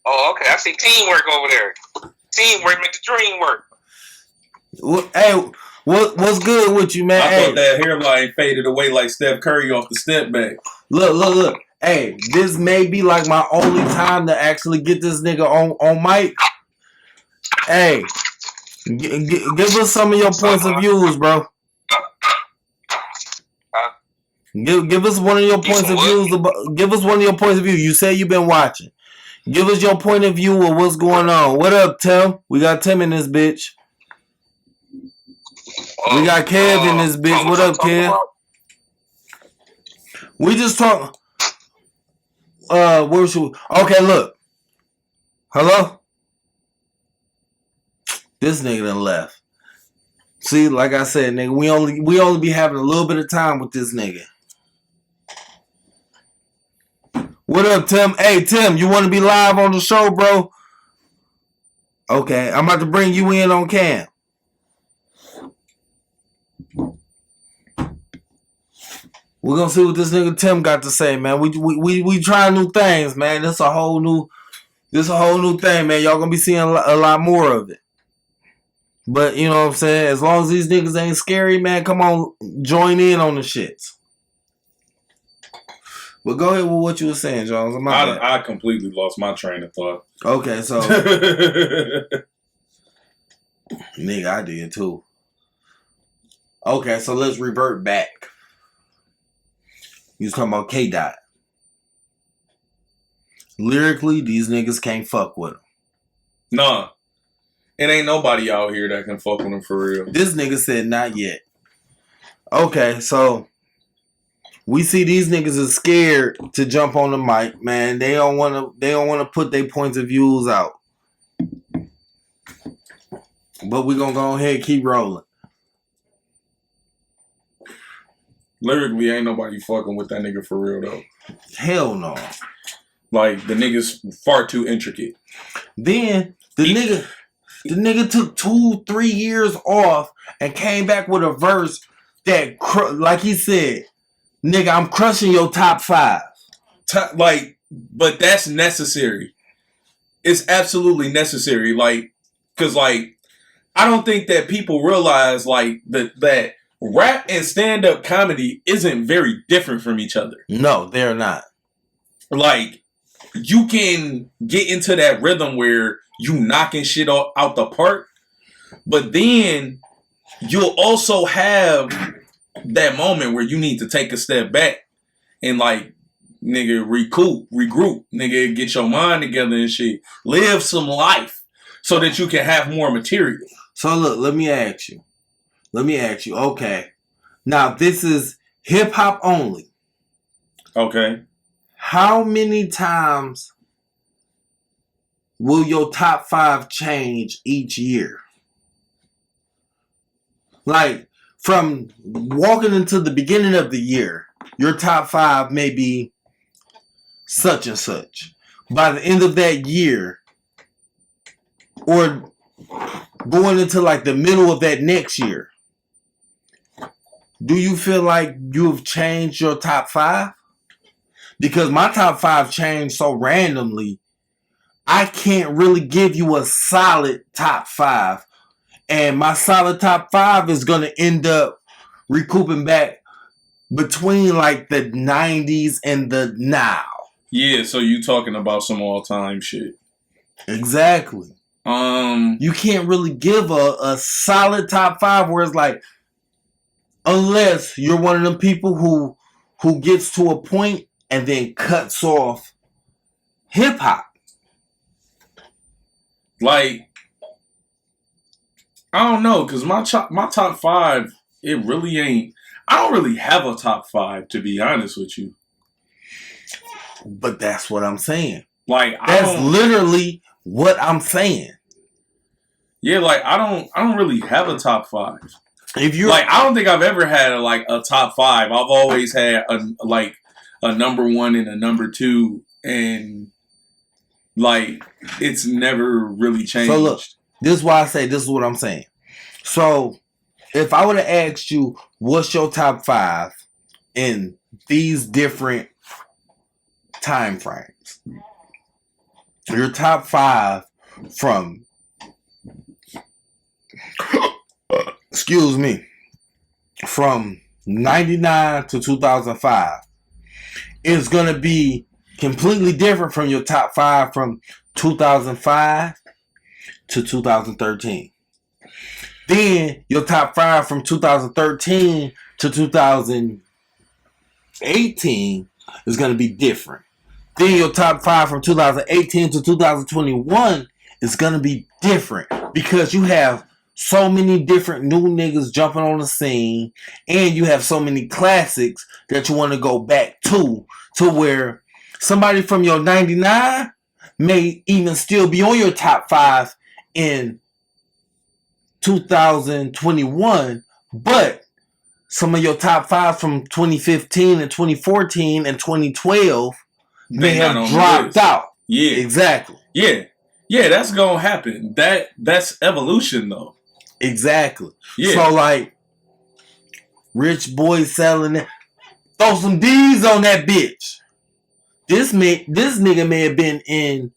Oh, okay. I see teamwork over there. Teamwork make the dream work. Hey, what's good with you, man? I thought that hairline faded away like Steph Curry off the step back. Look. Hey, this may be like my only time to actually get this nigga on mic. Hey, give us some of your points of views, bro. Give us one of your points of views. Give us one of your points of view. You say you've been watching. Give us your point of view of what's going on. What up, Tim? We got Tim in this bitch. We got Kev in this bitch. What up, Kev? We just talk. Where should we? Okay, look. Hello? This nigga done left. See, like I said, nigga, we only be having a little bit of time with this nigga. What up, Tim? Hey, Tim, you want to be live on the show, bro? Okay, I'm about to bring you in on cam. We're gonna see what this nigga Tim got to say, man. We trying new things, man. This a whole new thing, man. Y'all gonna be seeing a lot more of it. But you know what I'm saying? As long as these niggas ain't scary, man, come on, join in on the shits. But go ahead with what you were saying, Jones. I completely lost my train of thought. Okay, so nigga, I did too. Okay, so let's revert back. You was talking about K-Dot. Lyrically, these niggas can't fuck with him. Nah. It ain't nobody out here that can fuck with him for real. This nigga said not yet. Okay, so we see these niggas is scared to jump on the mic, man. They don't wanna put their points of views out. But we gonna go ahead and keep rolling. Lyrically, ain't nobody fucking with that nigga for real though. Hell no. Like the nigga's far too intricate. Then the nigga took 2-3 years off and came back with a verse that, like he said, nigga, I'm crushing your top 5. But that's necessary. It's absolutely necessary. Like, cause like, I don't think that people realize like that rap and stand-up comedy isn't very different from each other. No, they're not. Like, you can get into that rhythm where you knocking shit out the park, but then you'll also have that moment where you need to take a step back and like, nigga, regroup, nigga, get your mind together and shit. Live some life so that you can have more material. So look, let me ask you. Okay. Now this is hip hop only. Okay. How many times will your top 5 change each year? Like, from walking into the beginning of the year, your top 5 may be such and such. By the end of that year, or going into like the middle of that next year, do you feel like you've changed your top 5? Because my top 5 changed so randomly, I can't really give you a solid top 5. And my solid top 5 is going to end up recouping back between like the 90s and the now. Yeah, so you talking about some all-time shit. Exactly. You can't really give a solid top 5 where it's like, unless you're one of them people who gets to a point and then cuts off hip hop. Like, I don't know, because my top 5, it really ain't. I don't really have a top 5, to be honest with you. But that's what I'm saying. Like, that's literally what I'm saying. Yeah, like I don't really have a top 5. If you like, I don't think I've ever had a top 5. I've always had a number 1 and a number 2, and like it's never really changed. So look, this is why I say this is what I'm saying. So if I would have asked you what's your top 5 in these different time frames, your top 5 from excuse me, from 99 to 2005 is going to be completely different from your top 5 from 2005 to 2013. Then your top 5 from 2013 to 2018 is going to be different. Then your top 5 from 2018 to 2021 is going to be different because you have so many different new niggas jumping on the scene, and you have so many classics that you want to go back to where somebody from your 99 may even still be on your top 5 in 2021, but some of your top 5 from 2015 and 2014 and 2012 may have dropped out. Yeah. Exactly. Yeah. Yeah, that's gonna happen. That's evolution though. Exactly. Yeah. So like, rich boy selling it. Throw some D's on that bitch. This nigga may have been in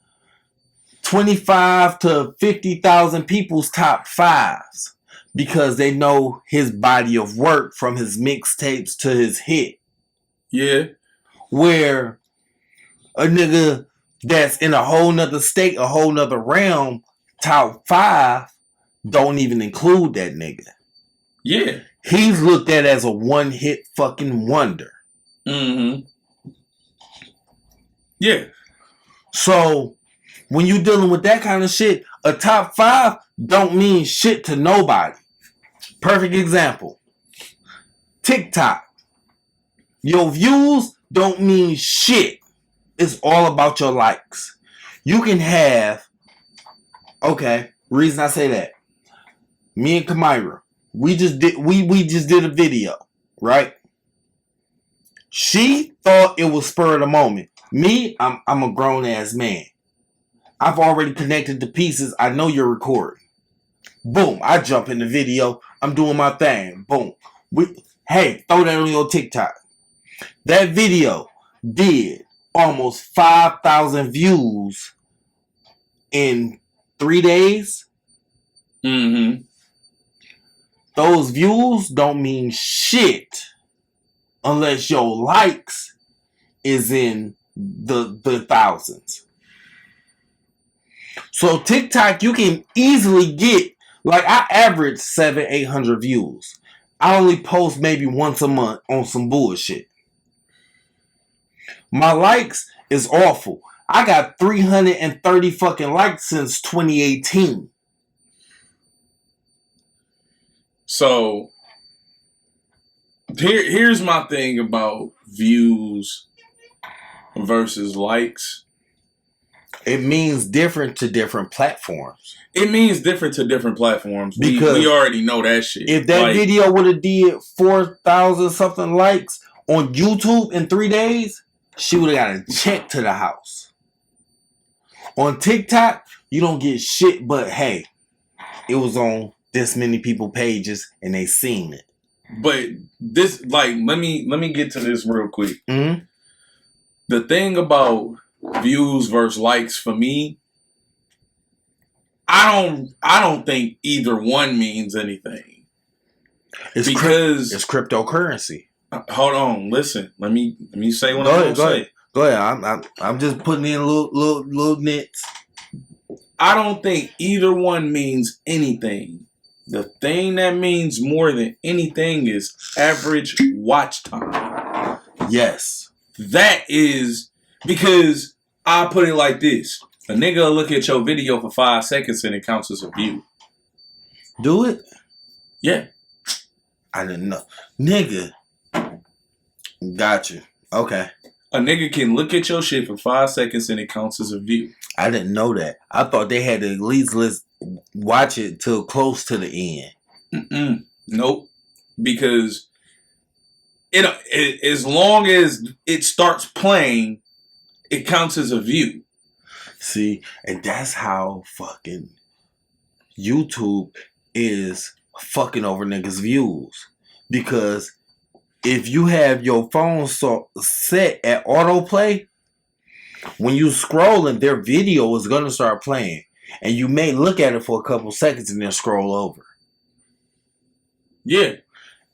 25 to 50,000 people's top 5s because they know his body of work from his mixtapes to his hit. Yeah. Where a nigga that's in a whole nother state, a whole nother realm, top 5, don't even include that nigga. Yeah. He's looked at as a one-hit fucking wonder. Mm-hmm. Yeah. So, when you dealing with that kind of shit, a top 5 don't mean shit to nobody. Perfect example. TikTok. Your views don't mean shit. It's all about your likes. You can have... Okay, reason I say that. Me and Kamira, we just did a video, right? She thought it was spur of the moment. Me, I'm a grown ass man. I've already connected the pieces. I know you're recording. Boom, I jump in the video. I'm doing my thing. Boom. Hey, throw that on your TikTok. That video did almost 5,000 views in 3 days. Mm-hmm. Those views don't mean shit unless your likes is in the thousands. So TikTok, you can easily get, like, I average 700-800 views. I only post maybe once a month on some bullshit. My likes is awful. I got 330 fucking likes since 2018. So here's my thing about views versus likes. It means different to different platforms. It means different to different platforms. Because we already know that shit. If that video would have did 4,000 something likes on YouTube in 3 days, she would have got a check to the house. On TikTok, you don't get shit but, hey, it was on this many people pages and they seen it. But this, like, let me get to this real quick. Mm-hmm. The thing about views versus likes for me, I don't think either one means anything. It's because it's cryptocurrency. Hold on, listen. Let me say what I'm gonna say. Go ahead. I'm just putting in little nits. I don't think either one means anything. The thing that means more than anything is average watch time. Yes. That is because I put it like this. A nigga will look at your video for 5 seconds and it counts as a view. Do it? Yeah. I didn't know. Nigga. Got you. Okay. A nigga can look at your shit for 5 seconds and it counts as a view. I didn't know that. I thought they had to at least watch it till close to the end. Nope. Because it as long as it starts playing, it counts as a view. See, and that's how fucking YouTube is fucking over niggas' views. Because if you have your phone set at autoplay, when you scrolling, their video is going to start playing. And you may look at it for a couple seconds and then scroll over. Yeah.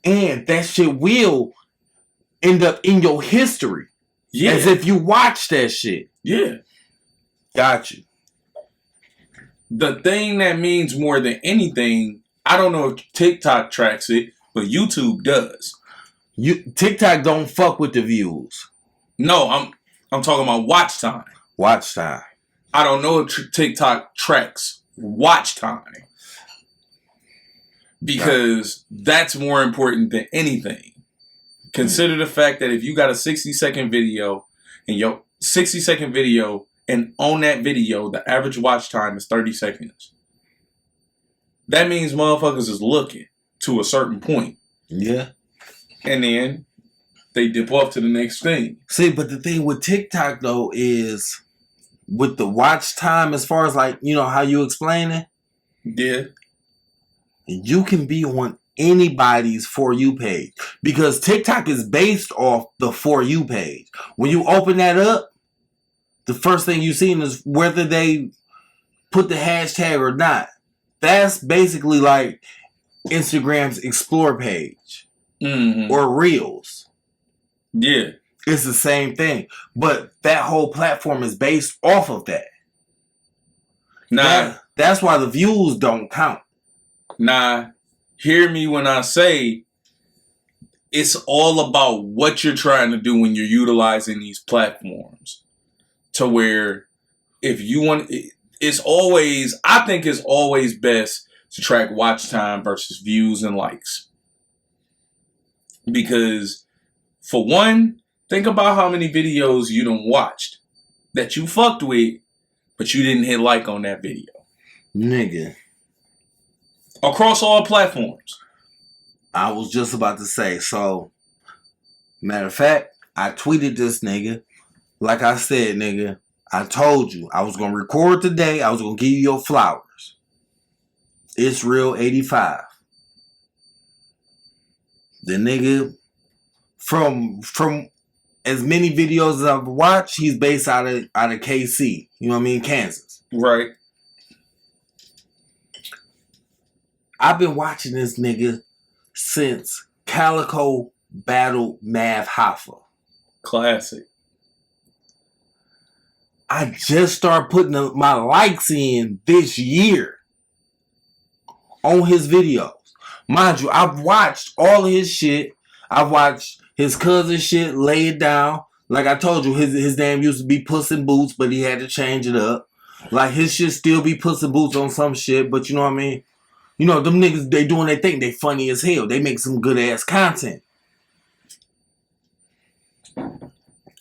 And that shit will end up in your history. Yeah. As if you watched that shit. Yeah. Got you. The thing that means more than anything, I don't know if TikTok tracks it, but YouTube does. TikTok don't fuck with the views. No, I'm talking about watch time. Watch time. I don't know if TikTok tracks watch time. Because that's more important than anything. Consider the fact that if you got a 60-second video and on that video, the average watch time is 30 seconds. That means motherfuckers is looking to a certain point. Yeah. And then they dip off to the next thing. See, but the thing with TikTok, though, is with the watch time, as far as like, you know, how you explain it. Yeah. You can be on anybody's For You page. Because TikTok is based off the For You page. When you open that up, the first thing you see is whether they put the hashtag or not. That's basically like Instagram's Explore page. Mm-hmm. Or Reels. Yeah. It's the same thing. But that whole platform is based off of that. That's why the views don't count. Nah, hear me when I say it's all about what you're trying to do when you're utilizing these platforms. To where if you want, I think it's always best to track watch time versus views and likes. Because for one, think about how many videos you done watched that you fucked with, but you didn't hit like on that video. Nigga. Across all platforms. I was just about to say, so, matter of fact, I tweeted this nigga. Like I said, nigga, I told you I was going to record today. I was going to give you your flowers. It's real 85. The nigga, from as many videos as I've watched, he's based out of KC. You know what I mean? Kansas. Right. I've been watching this nigga since Calico battled Mav Hoffa. Classic. I just started putting my likes in this year on his videos. Mind you, I've watched all his shit. I've watched his cousin shit, Lay It Down. Like I told you, his name used to be Puss in Boots, but he had to change it up. Like his shit still be Puss in Boots on some shit, but you know what I mean? You know, them niggas, they doing their thing. They funny as hell. They make some good ass content.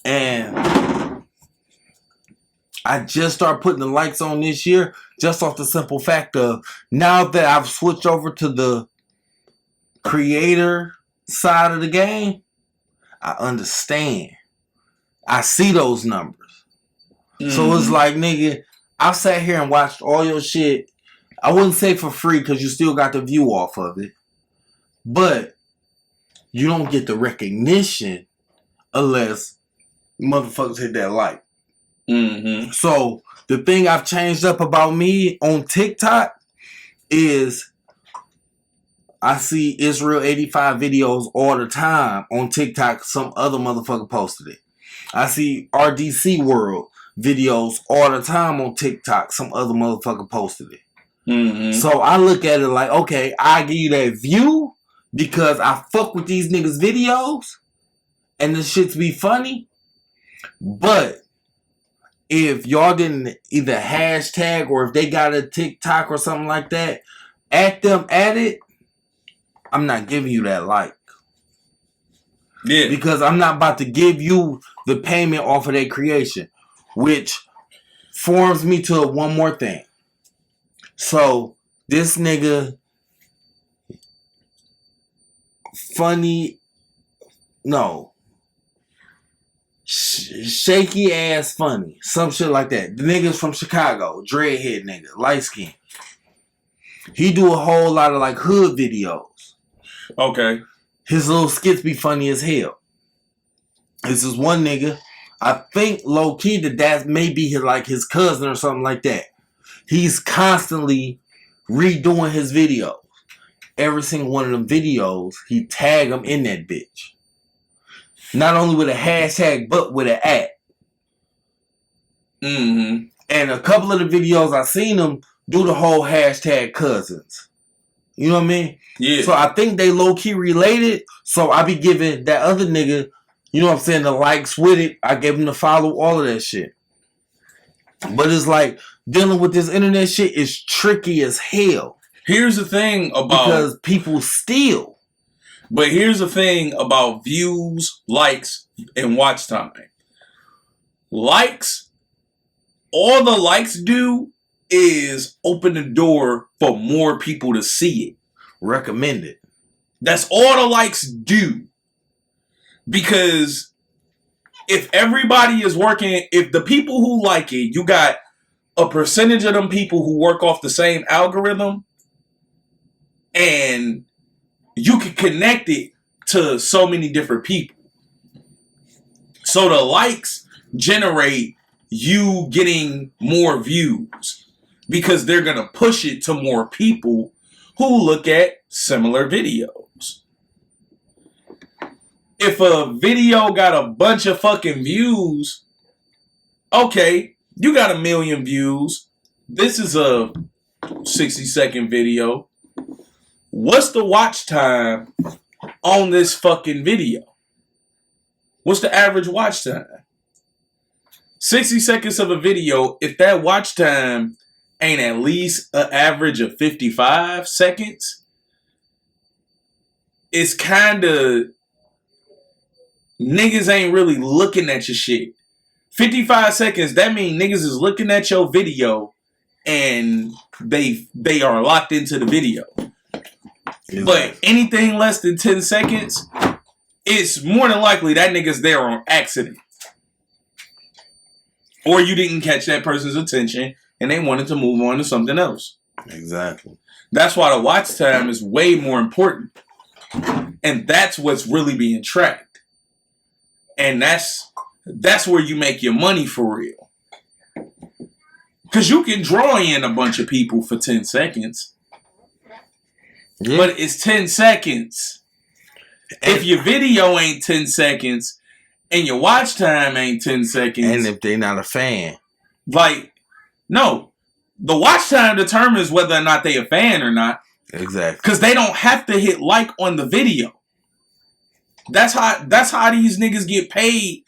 And I just started putting the likes on this year just off the simple fact of now that I've switched over to the creator side of the game, I understand. I see those numbers. Mm-hmm. So it's like, nigga, I've sat here and watched all your shit I wouldn't say for free because you still got the view off of it. But you don't get the recognition unless motherfuckers hit that like. Mm-hmm. So the thing I've changed up about me on TikTok is I see Israel 85 videos all the time on TikTok. Some other motherfucker posted it. I see RDC World videos all the time on TikTok. Some other motherfucker posted it. Mm-hmm. So I look at it like, okay, I give you that view because I fuck with these niggas' videos and the shits be funny. But if y'all didn't either hashtag or if they got a TikTok or something like that, at them at it, I'm not giving you that like. Yeah. Because I'm not about to give you the payment off of their creation. Which forms me to one more thing. So, this nigga shaky ass funny. Some shit like that. The nigga's from Chicago. Dreadhead nigga. Light skin. He do a whole lot of like hood videos. Okay. His little skits be funny as hell. This is one nigga. I think low key that may be his cousin or something like that. He's constantly redoing his videos. Every single one of them videos, he tag them in that bitch. Not only with a hashtag, but with an @ Mm-hmm. And a couple of the videos I seen him do the whole hashtag cousins. You know what I mean? Yeah. So I think they low key related. So I be giving that other nigga, you know what I'm saying, the likes with it. I gave him to follow all of that shit. But it's like dealing with this internet shit is tricky as hell. Here's the thing about because people steal. But here's the thing about views, likes, and watch time. Likes, all the likes do is open the door for more people to see it. Recommend it. That's all the likes do. Because if everybody is working, if the people who like it, you got a percentage of them people who work off the same algorithm, and you can connect it to so many different people. So the likes generate you getting more views because they're going to push it to more people who look at similar videos. If a video got a bunch of fucking views, okay, you got 1 million views. This is a 60-second video. What's the watch time on this fucking video? What's the average watch time? 60 seconds of a video, if that watch time ain't at least an average of 55 seconds, it's kind of, niggas ain't really looking at your shit. 55 seconds, that means niggas is looking at your video and they are locked into the video. But anything less than 10 seconds, it's more than likely that nigga's there on accident. Or you didn't catch that person's attention and they wanted to move on to something else. Exactly. That's why the watch time is way more important. And that's what's really being tracked. And that's where you make your money for real. Because you can draw in a bunch of people for 10 seconds. Yeah. But it's 10 seconds. If your video ain't 10 seconds and your watch time ain't 10 seconds. And if they not a fan. Like, no. The watch time determines whether or not they a fan or not. Exactly. Because they don't have to hit like on the video. That's how these niggas get paid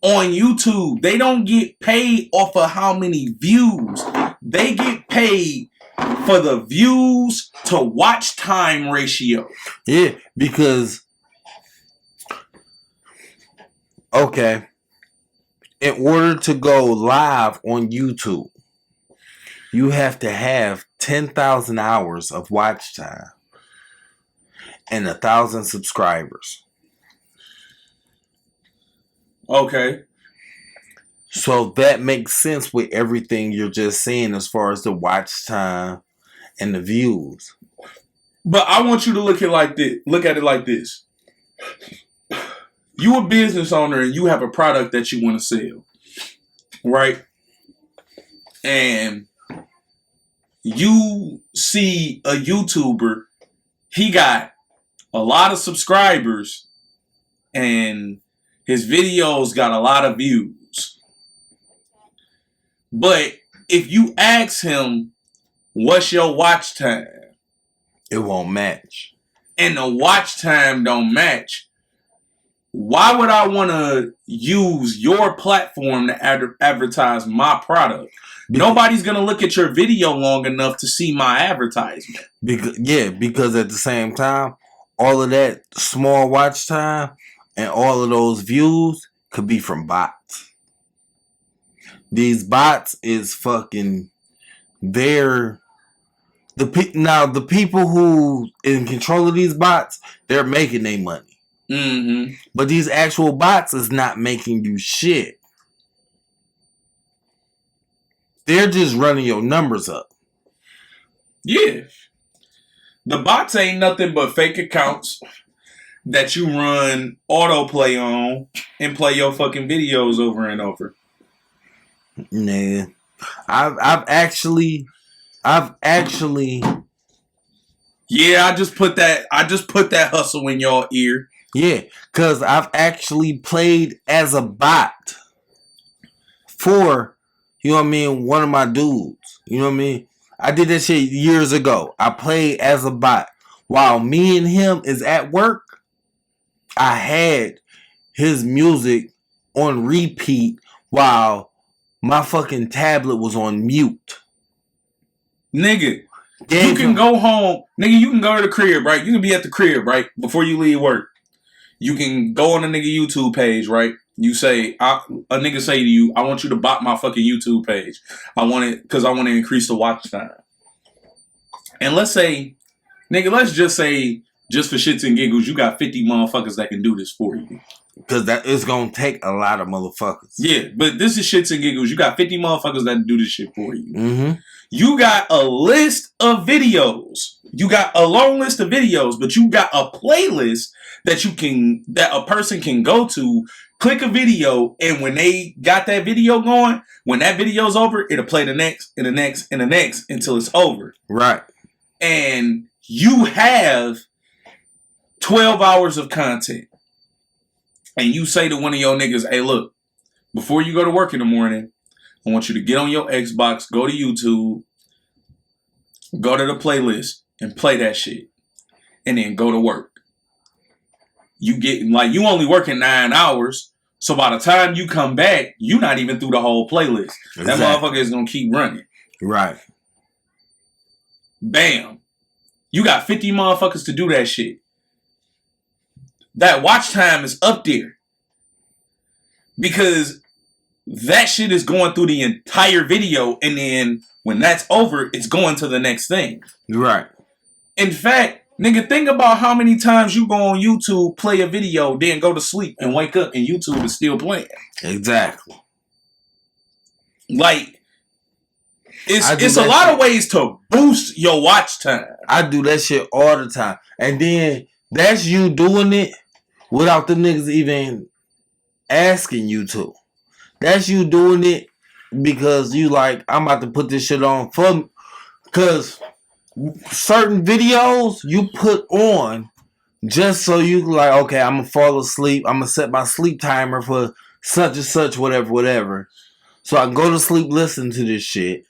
on YouTube. They don't get paid off of how many views. They get paid for the views to watch time ratio. Yeah, because okay, in order to go live on YouTube, you have to have 10,000 hours of watch time and 1,000 subscribers. Okay. So that makes sense with everything you're just saying as far as the watch time and the views. But I want you to look at it like this. You a business owner and you have a product that you want to sell, right? And you see a YouTuber, he got a lot of subscribers and his videos got a lot of views. But if you ask him, what's your watch time? It won't match. And the watch time don't match. Why would I want to use your platform to advertise my product? Nobody's going to look at your video long enough to see my advertisement. Because at the same time, all of that small watch time and all of those views could be from bots. These bots is fucking... the people who in control of these bots, they're making their money. Mm-hmm. But these actual bots is not making you shit. They're just running your numbers up. Yeah. The bots ain't nothing but fake accounts that you run autoplay on and play your fucking videos over and over. Nah. I've actually Yeah, I just put that hustle in your ear. Yeah, because I've actually played as a bot for, you know what I mean, one of my dudes. You know what I mean? I did that shit years ago. I played as a bot. While me and him is at work, I had his music on repeat while my fucking tablet was on mute. Nigga, you can go home. Nigga, you can go to the crib, right? You can be at the crib, right? Before you leave work. You can go on a nigga YouTube page, right? You say, a nigga say to you, I want you to bot my fucking YouTube page. I want it because I want to increase the watch time. And let's say, nigga, let's just say, just for shits and giggles, you got 50 motherfuckers that can do this for you. Because that is going to take a lot of motherfuckers. Yeah, but this is shits and giggles. You got 50 motherfuckers that do this shit for you. Mm-hmm. You got a list of videos. You got a long list of videos, but you got a playlist that a person can go to, click a video, and when they got that video going, when that video's over, it'll play the next and the next and the next until it's over. Right. And you have 12 hours of content. And you say to one of your niggas, hey, look, before you go to work in the morning, I want you to get on your Xbox, go to YouTube, go to the playlist, and play that shit. And then go to work. You only working 9 hours, so by the time you come back, you not even through the whole playlist. Exactly. That motherfucker is gonna keep running. Right. Bam. You got 50 motherfuckers to do that shit. That watch time is up there. Because that shit is going through the entire video, and then when that's over, it's going to the next thing. Right. In fact, nigga, think about how many times you go on YouTube, play a video, then go to sleep and wake up and YouTube is still playing. Exactly. Like, it's a lot of ways to boost your watch time. I do that shit all the time. And then that's you doing it without the niggas even asking you to. That's you doing it because you like, I'm about to put this shit on for, because certain videos you put on just so you like, okay, I'm gonna fall asleep. I'm gonna set my sleep timer for such and such, whatever. So I can go to sleep, listen to this shit.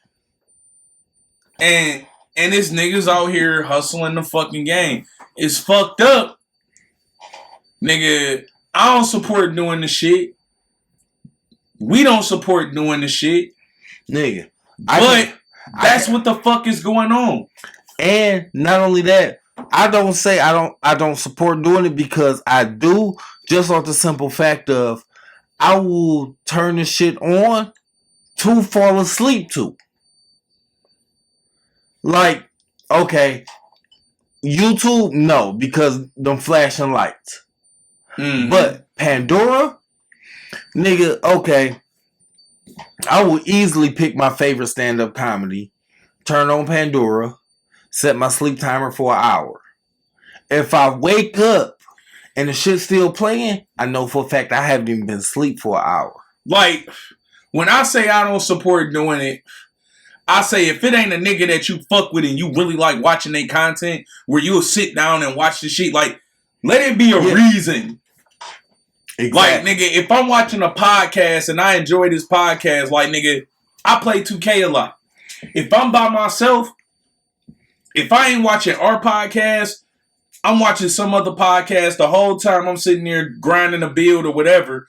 And this niggas out here hustling the fucking game. It's fucked up. Nigga, I don't support doing the shit. We don't support doing the shit. Nigga. That's what the fuck is going on. And not only that, I don't say I don't support doing it, because I do, just off the simple fact of I will turn the shit on to fall asleep to. Like, okay, YouTube, no, because them flashing lights. Mm-hmm. But Pandora, nigga, okay, I will easily pick my favorite stand-up comedy, turn on Pandora, set my sleep timer for an hour. If I wake up and the shit's still playing, I know for a fact I haven't even been asleep for an hour. Like, when I say I don't support doing it, I say if it ain't a nigga that you fuck with and you really like watching their content, where you'll sit down and watch the shit, like, let it be a reason. Exactly. Like, nigga, if I'm watching a podcast and I enjoy this podcast, like, nigga, I play 2K a lot. If I'm by myself, if I ain't watching our podcast, I'm watching some other podcast the whole time I'm sitting there grinding a build or whatever.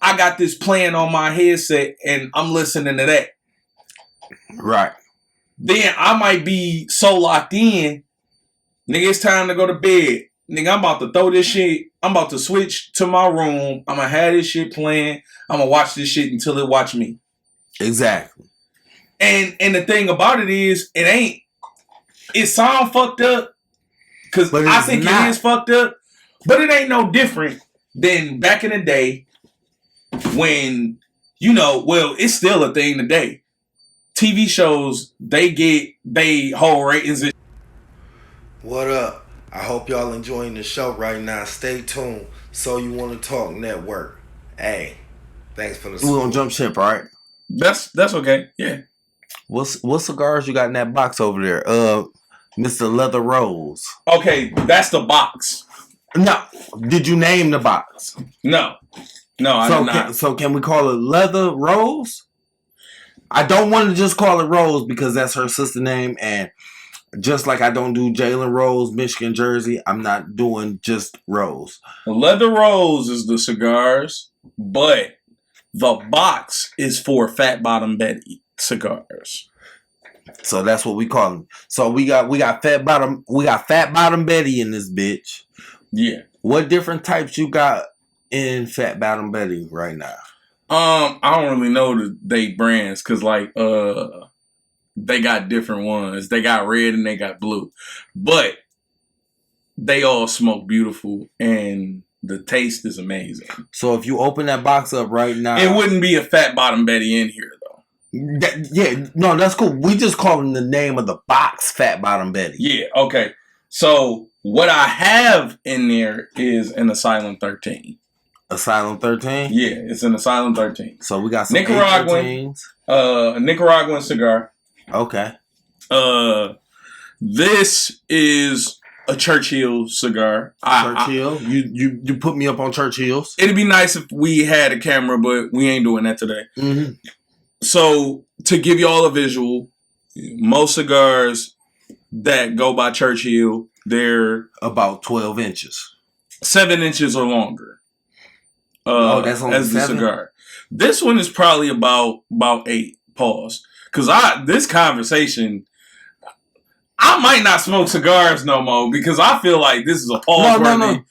I got this playing on my headset and I'm listening to that. Right. Then I might be so locked in, nigga, it's time to go to bed. Nigga, I'm about to throw this shit. I'm about to switch to my room. I'm going to have this shit playing. I'm going to watch this shit until it watch me. Exactly. And the thing about it is, it sound fucked up. Because I think it is fucked up. But it ain't no different than back in the day when, it's still a thing today. TV shows, they whole ratings. What up? I hope y'all enjoying the show right now. Stay tuned. So You Want to Talk Network. Hey, thanks for the support. We're gonna jump ship, all right? That's okay. Yeah. What cigars you got in that box over there? Mr. Leather Rose. Okay, that's the box. No. Did you name the box? No, I did not. So can we call it Leather Rose? I don't want to just call it Rose because that's her sister name, and just like I don't do Jalen Rose, Michigan Jersey, I'm not doing just Rose. Leather Rose is the cigars, but the box is for Fat Bottom Betty cigars. So that's what we call them. So we got Fat Bottom Betty in this bitch. Yeah. What different types you got in Fat Bottom Betty right now? I don't really know they brands because they got different ones. They got red and they got blue, but they all smoke beautiful and the taste is amazing. So if you open that box up right now, it wouldn't be a Fat Bottom Betty in here though. No, that's cool. We just call them the name of the box, Fat Bottom Betty. Yeah, okay. So what I have in there is an Asylum 13. Asylum 13? Yeah, it's an Asylum 13. So we got some Nicaraguan cigar. Okay. This is a Churchill cigar. Churchill? You put me up on Churchills. It'd be nice if we had a camera, but we ain't doing that today. Mm-hmm. So to give y'all a visual, most cigars that go by Churchill, they're about 12 inches. 7 inches or longer. That's only as the 7? cigar. This one is probably about 8. Pause. Because this conversation, I might not smoke cigars no more because I feel like this is a pause. No.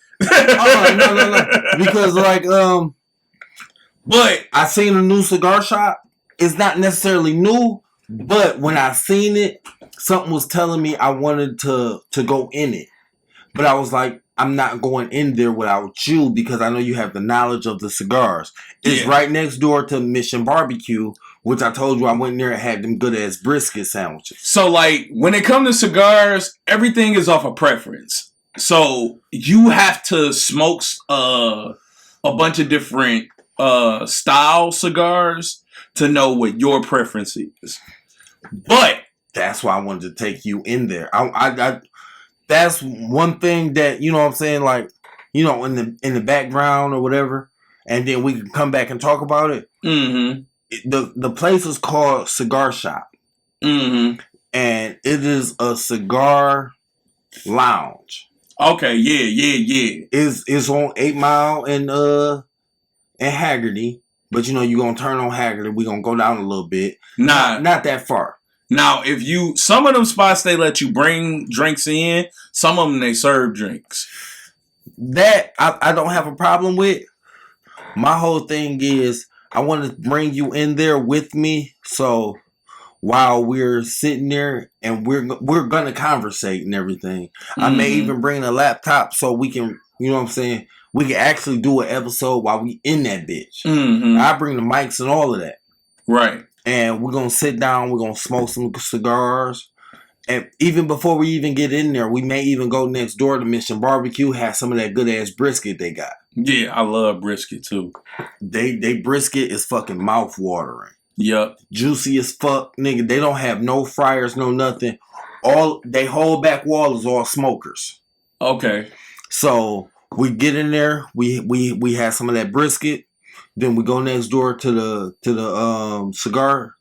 Because but I seen a new cigar shop. It's not necessarily new, but when I seen it, something was telling me I wanted to go in it. But I was like, I'm not going in there without you because I know you have the knowledge of the cigars. It's right next door to Mission Barbecue, which I told you I went in there and had them good ass brisket sandwiches. So like when it comes to cigars, everything is off of preference. So you have to smoke a bunch of different style cigars to know what your preference is. But that's why I wanted to take you in there. I that's one thing that, you know what I'm saying, like, in the background or whatever, and then we can come back and talk about it. Mm-hmm. The place is called Cigar Shop. Mm-hmm. And it is a cigar lounge. Okay, yeah. It's on 8 Mile and Haggerty. But you're gonna turn on Haggerty, we're gonna go down a little bit. Not that far. Now, some of them spots, they let you bring drinks in. Some of them, they serve drinks. That, I don't have a problem with. My whole thing is, I want to bring you in there with me. So, while we're sitting there and we're going to conversate and everything. Mm-hmm. I may even bring a laptop so we can, you know what I'm saying? We can actually do an episode while we in that bitch. Mm-hmm. I bring the mics and all of that. Right. And we're going to sit down. We're going to smoke some cigars. And even before we even get in there, we may even go next door to Mission Barbecue, have some of that good ass brisket they got. Yeah, I love brisket too. They brisket is fucking mouth watering. Yep. Juicy as fuck, nigga. They don't have no fryers, no nothing. All they whole back wall is all smokers. Okay. So we get in there, we have some of that brisket. Then we go next door to the cigar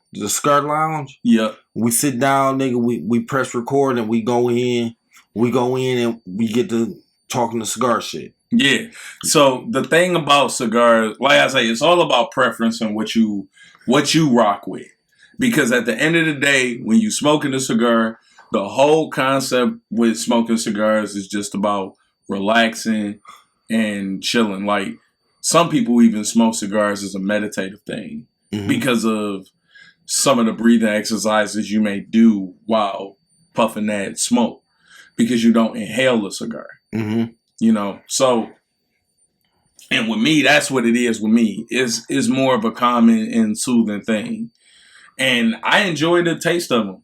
lounge. Yep. We sit down, nigga. We press record and we go in. We go in and we get to talking the cigar shit. Yeah. So the thing about cigars, like I say, it's all about preference and what you rock with. Because at the end of the day, when you smoking a cigar, the whole concept with smoking cigars is just about relaxing and chilling. Like some people even smoke cigars as a meditative thing because of some of the breathing exercises you may do while puffing that smoke because you don't inhale a cigar. You know, so, and with me, that's what it is with me. It's more of a calming and soothing thing. And I enjoy the taste of them.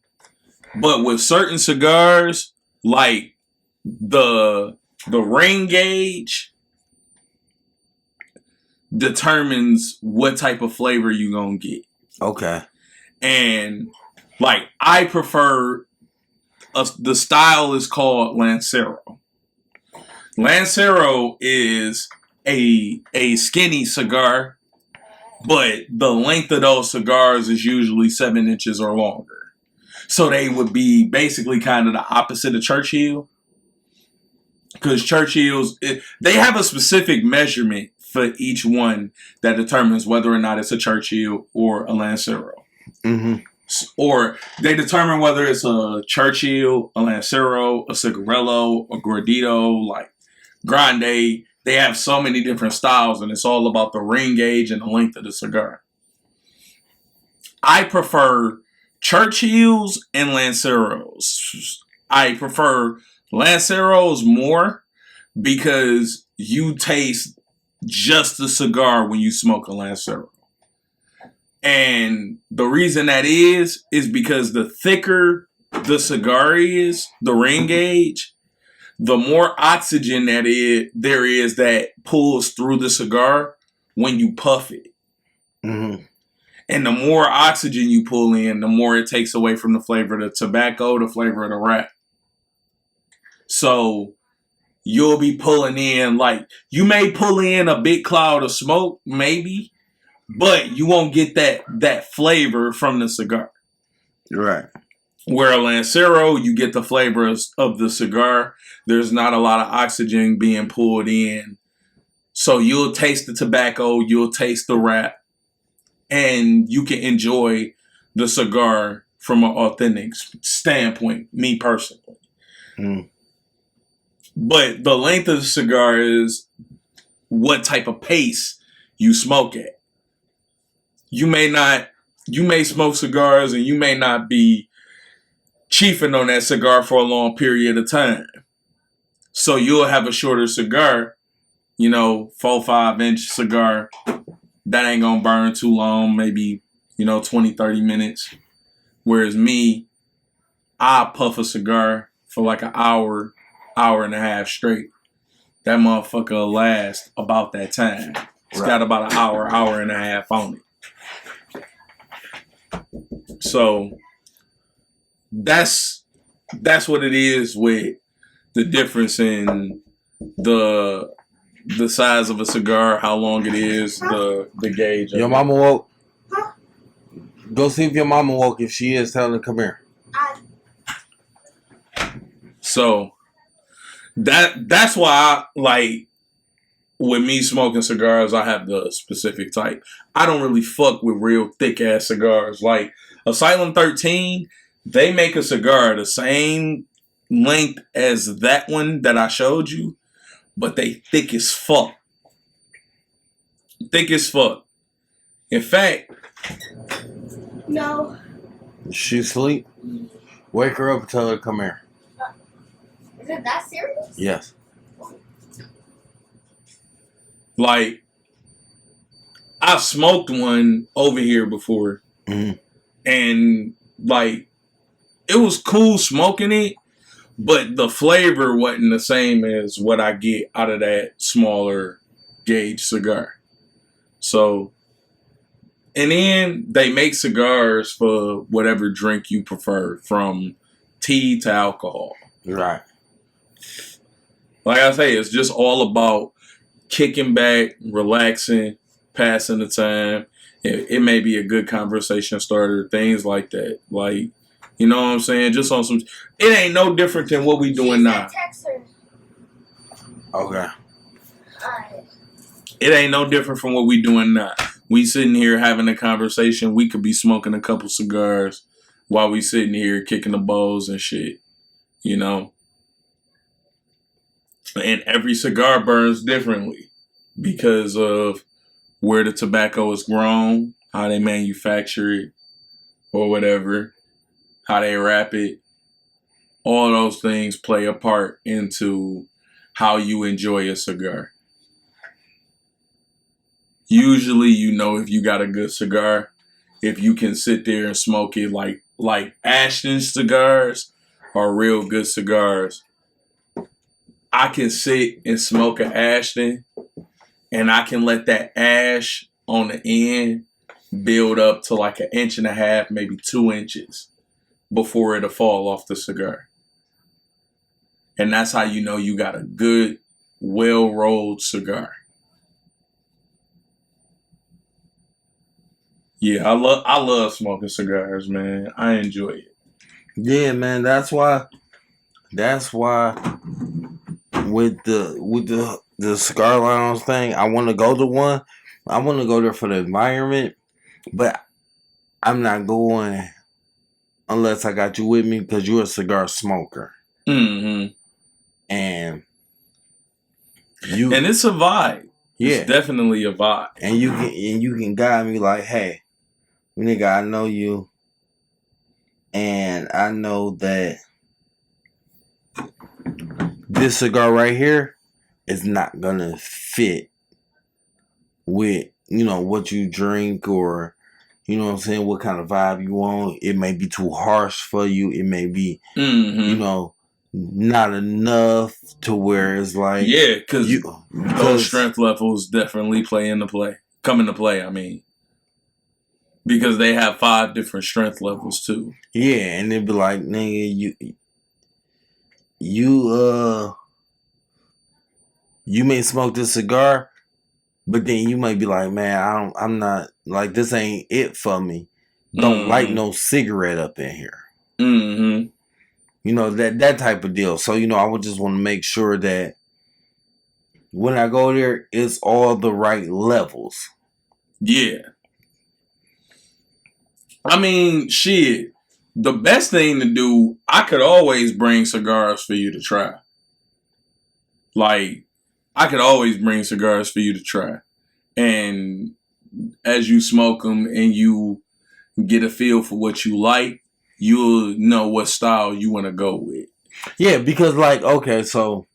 But with certain cigars, like the ring gauge determines what type of flavor you gonna get. Okay. And like I prefer the style is called Lancero. Lancero is a skinny cigar, but the length of those cigars is usually 7 inches or longer. So they would be basically kind of the opposite of Churchill. Because Churchills, they have a specific measurement for each one that determines whether or not it's a Churchill or a Lancero. Or they determine whether it's a Churchill, a Lancero, a Cigarello, a Gordito, like Grande. They have so many different styles, and it's all about the ring gauge and the length of the cigar. I prefer Churchills and Lanceros. I prefer Lanceros more because you taste just the cigar when you smoke a Lancero. And the reason that is because the thicker the cigar is, the ring gauge, the more oxygen there is that pulls through the cigar when you puff it. And the more oxygen you pull in, the more it takes away from the flavor of the tobacco, the flavor of the wrap. So you'll be pulling in, like, you may pull in a big cloud of smoke, maybe, but you won't get that flavor from the cigar. Right. Where a Lancero, you get the flavor of the cigar. There's not a lot of oxygen being pulled in. So you'll taste the tobacco, you'll taste the wrap, and you can enjoy the cigar from an authentic standpoint, me personally. But the length of the cigar is what type of pace you smoke at. You may smoke cigars and you may not be chiefing on that cigar for a long period of time. So you'll have a shorter cigar, 4-5 inch cigar. That ain't gonna burn too long, maybe, 20, 30 minutes. Whereas me, I puff a cigar for like an hour and a half straight. That motherfucker will last about that time. It's got about an hour and a half on it. So that's what it is with the difference in the size of a cigar, how long it is, the gauge. Your mama woke. Go see if your mama woke. If she is, tell her to come here. So that's why with me smoking cigars, I have the specific type. I don't really fuck with real thick ass cigars. Like Asylum 13, they make a cigar the same length as that one that I showed you, but they thick as fuck. Thick as fuck. In fact, no. She asleep? Wake her up and tell her to come here. Is it that serious? Yes. like, I've smoked one over here before, and like it was cool smoking it, but the flavor wasn't the same as what I get out of that smaller gauge cigar. So, and then they make cigars for whatever drink you prefer, from tea to alcohol. Right. Like I say, it's just all about kicking back, relaxing, passing the time. It may be a good conversation starter, things like that. Like, you know what I'm saying? Just on some. It ain't no different than what we doing now. Text her. Okay. Alright. It ain't no different from what we doing now. We sitting here having a conversation. We could be smoking a couple cigars while we sitting here kicking the bowls and shit. You know? And every cigar burns differently because of where the tobacco is grown, how they manufacture it, or whatever, how they wrap it. All those things play a part into how you enjoy a cigar. Usually, you know, if you got a good cigar, if you can sit there and smoke it like Ashton cigars are real good cigars. I can sit and smoke an Ashton, and I can let that ash on the end build up to like 1.5 inches, maybe 2 inches before it'll fall off the cigar. And that's how you know you got a good, well-rolled cigar. Yeah, I love smoking cigars, man. I enjoy it. Yeah, man. That's why with the cigar lounge thing, I want to go to one. I want to go there for the environment, but I'm not going unless I got you with me because you're a cigar smoker. Mm-hmm. And it's a vibe. Yeah, it's definitely a vibe. And you can guide me like, hey, nigga, I know you, and I know that this cigar right here is not gonna fit with, you know, what you drink, or, you know what I'm saying, what kind of vibe you want. It may be too harsh for you. It may be, you know, not enough to where it's like, yeah, because those strength levels definitely come into play. I mean, because they have 5 different strength levels too. Yeah, and it'd be like, nigga, you may smoke this cigar, but then you might be like, man, I'm not, like, this ain't it for me. Don't light no cigarette up in here. Mm-hmm. You know, that type of deal. So, you know, I would just want to make sure that when I go there, it's all the right levels. Yeah. I mean, shit. The best thing to do, I could always bring cigars for you to try. Like, I could always bring cigars for you to try. And as you smoke them and you get a feel for what you like, you'll know what style you want to go with. Yeah, because, like, okay, so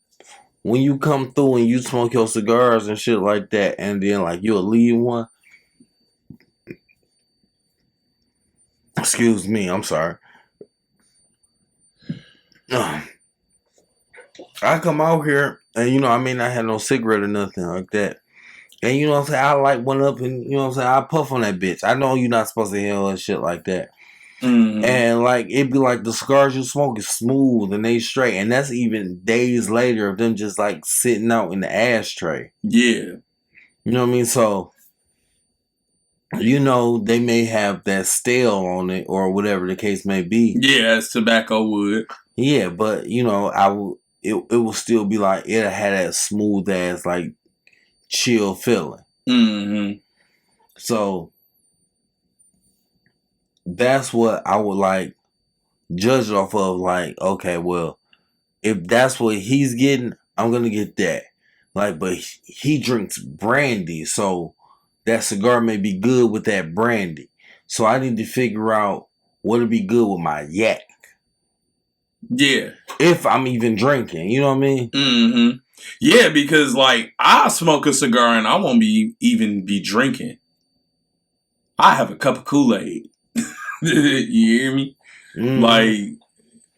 when you come through and you smoke your cigars and shit like that, and then, like, you'll leave one. Excuse me, I'm sorry. I come out here, and, you know, I may not have no cigarette or nothing like that. And, you know what I'm saying, I light one up, and, you know what I'm saying, I puff on that bitch. I know you're not supposed to inhale and shit like that. Mm-hmm. And, like, it'd be like the cigars you smoke is smooth and they straight. And that's even days later of them just, like, sitting out in the ashtray. Yeah. You know what I mean? So, you know, they may have that stale on it or whatever the case may be. Yeah, as tobacco would. Yeah, but, you know, it will still be like, it'll have that smooth ass, like, chill feeling. Mm-hmm. So, that's what I would, like, judge it off of. Like, okay, well, if that's what he's getting, I'm gonna get that. Like, but he drinks brandy, so that cigar may be good with that brandy. So I need to figure out what'll be good with my yak. Yeah. If I'm even drinking, you know what I mean? Mm-hmm. Yeah, because, like, I'll smoke a cigar and I won't even be drinking. I have a cup of Kool-Aid. You hear me? Like,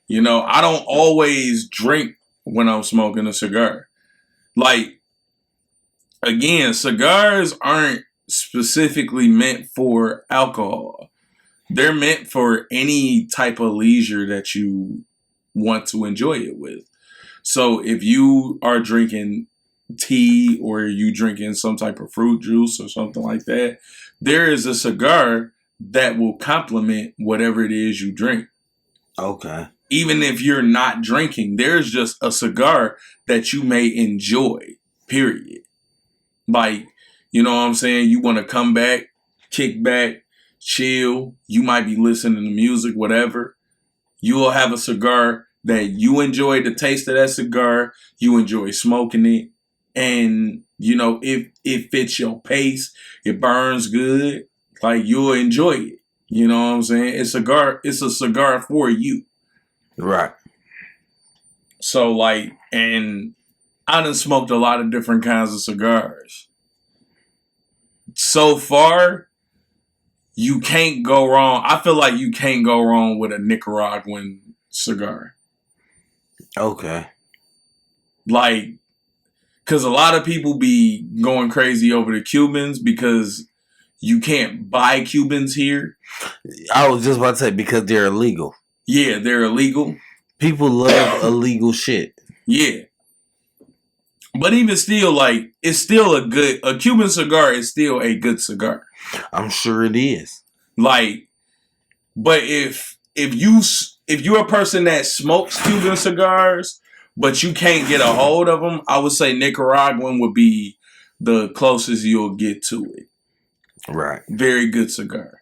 you know, I don't always drink when I'm smoking a cigar. Like, again, cigars aren't specifically meant for alcohol. They're meant for any type of leisure that you want to enjoy it with. So if you are drinking tea or you drinking some type of fruit juice or something like that, there is a cigar that will complement whatever it is you drink. Okay. Even if you're not drinking, there's just a cigar that you may enjoy, period. Like, you know what I'm saying? You want to come back, kick back, chill. You might be listening to music, whatever. You will have a cigar that you enjoy the taste of that cigar. You enjoy smoking it. And, you know, if it fits your pace, it burns good, like, you'll enjoy it. You know what I'm saying? It's a cigar for you. Right. So, like, and I done smoked a lot of different kinds of cigars. So far, you can't go wrong. I feel like you can't go wrong with a Nicaraguan cigar. Okay. Like, because a lot of people be going crazy over the Cubans because you can't buy Cubans here. I was just about to say because they're illegal. Yeah, they're illegal. People love illegal shit. Yeah. But even still, like, it's still a Cuban cigar is still a good cigar. I'm sure it is. Like, but if you're a person that smokes Cuban cigars, but you can't get a hold of them, I would say Nicaraguan would be the closest you'll get to it. Right. Very good cigar.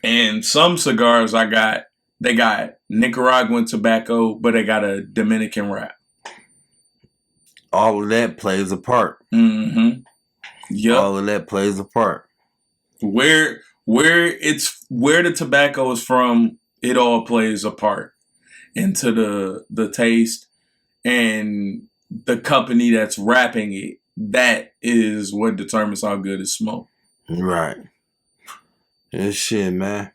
And some cigars they got Nicaraguan tobacco, but they got a Dominican wrap. All of that plays a part. Mm-hmm. Yep. All of that plays a part. Where the tobacco is from, it all plays a part into the taste, and the company that's wrapping it. That is what determines how good it smokes. Right. This shit, man.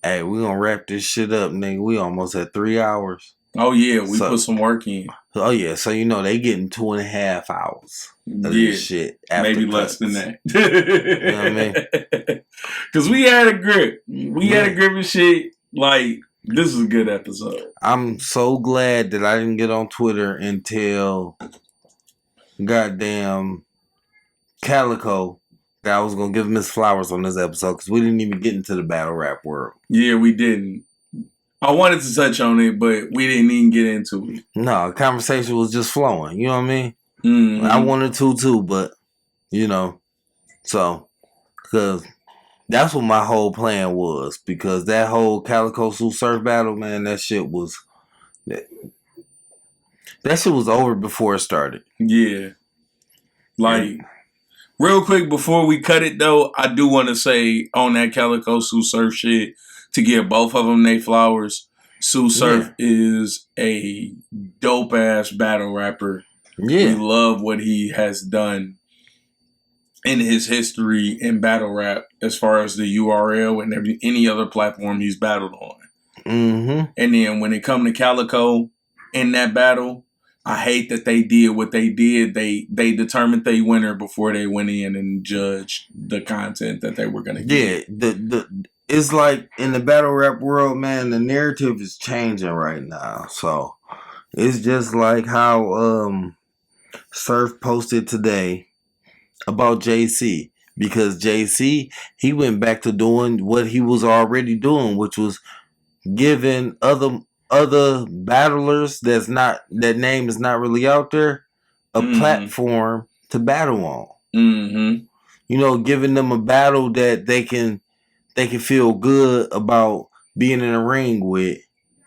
Hey, we gonna wrap this shit up, nigga. We almost at 3 hours. Oh yeah, we put some work in. Oh yeah, so you know they getting 2.5 hours of this shit. Maybe less than that. You know what I mean? Because we had a grip. We had a grip and shit. Like, this is a good episode. I'm so glad that I didn't get on Twitter and tell goddamn Calico that I was gonna give him his flowers on this episode, because we didn't even get into the battle rap world. Yeah, we didn't. I wanted to touch on it, but we didn't even get into it. No, the conversation was just flowing. You know what I mean? Mm-hmm. I wanted to too, but you know, so because that's what my whole plan was. Because that whole Calico Sue Surf battle, man, that shit was over before it started. Yeah, like. Real quick, before we cut it, though, I do want to say on that Calico Sue Surf shit, to give both of them their flowers, Sue Surf is a dope-ass battle rapper. Yeah. We love what he has done in his history in battle rap as far as the URL and any other platform he's battled on. Mm-hmm. And then when it come to Calico in that battle, I hate that they did what they did. They determined they winner before they went in and judged the content that they were going to get. Yeah, it's like in the battle rap world, man, the narrative is changing right now. So it's just like how Surf posted today about JC. Because JC, he went back to doing what he was already doing, which was giving other battlers that name is not really out there a platform to battle on. Mm-hmm. You know, giving them a battle that they can feel good about being in a ring with.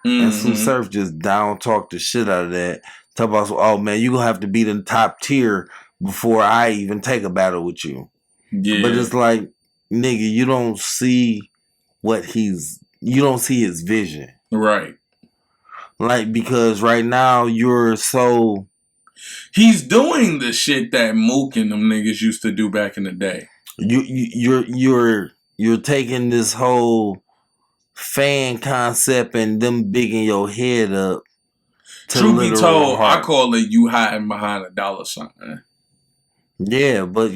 Mm-hmm. And Sue Surf just down talk the shit out of that. Talk about, oh man, you gonna have to be in the top tier before I even take a battle with you. Yeah. But it's like, nigga, you don't see his vision. Right. Like, because right now he's doing the shit that Mook and them niggas used to do back in the day. You're taking this whole fan concept and them bigging your head up. Truth be told, I call it you hiding behind a dollar sign. Yeah, but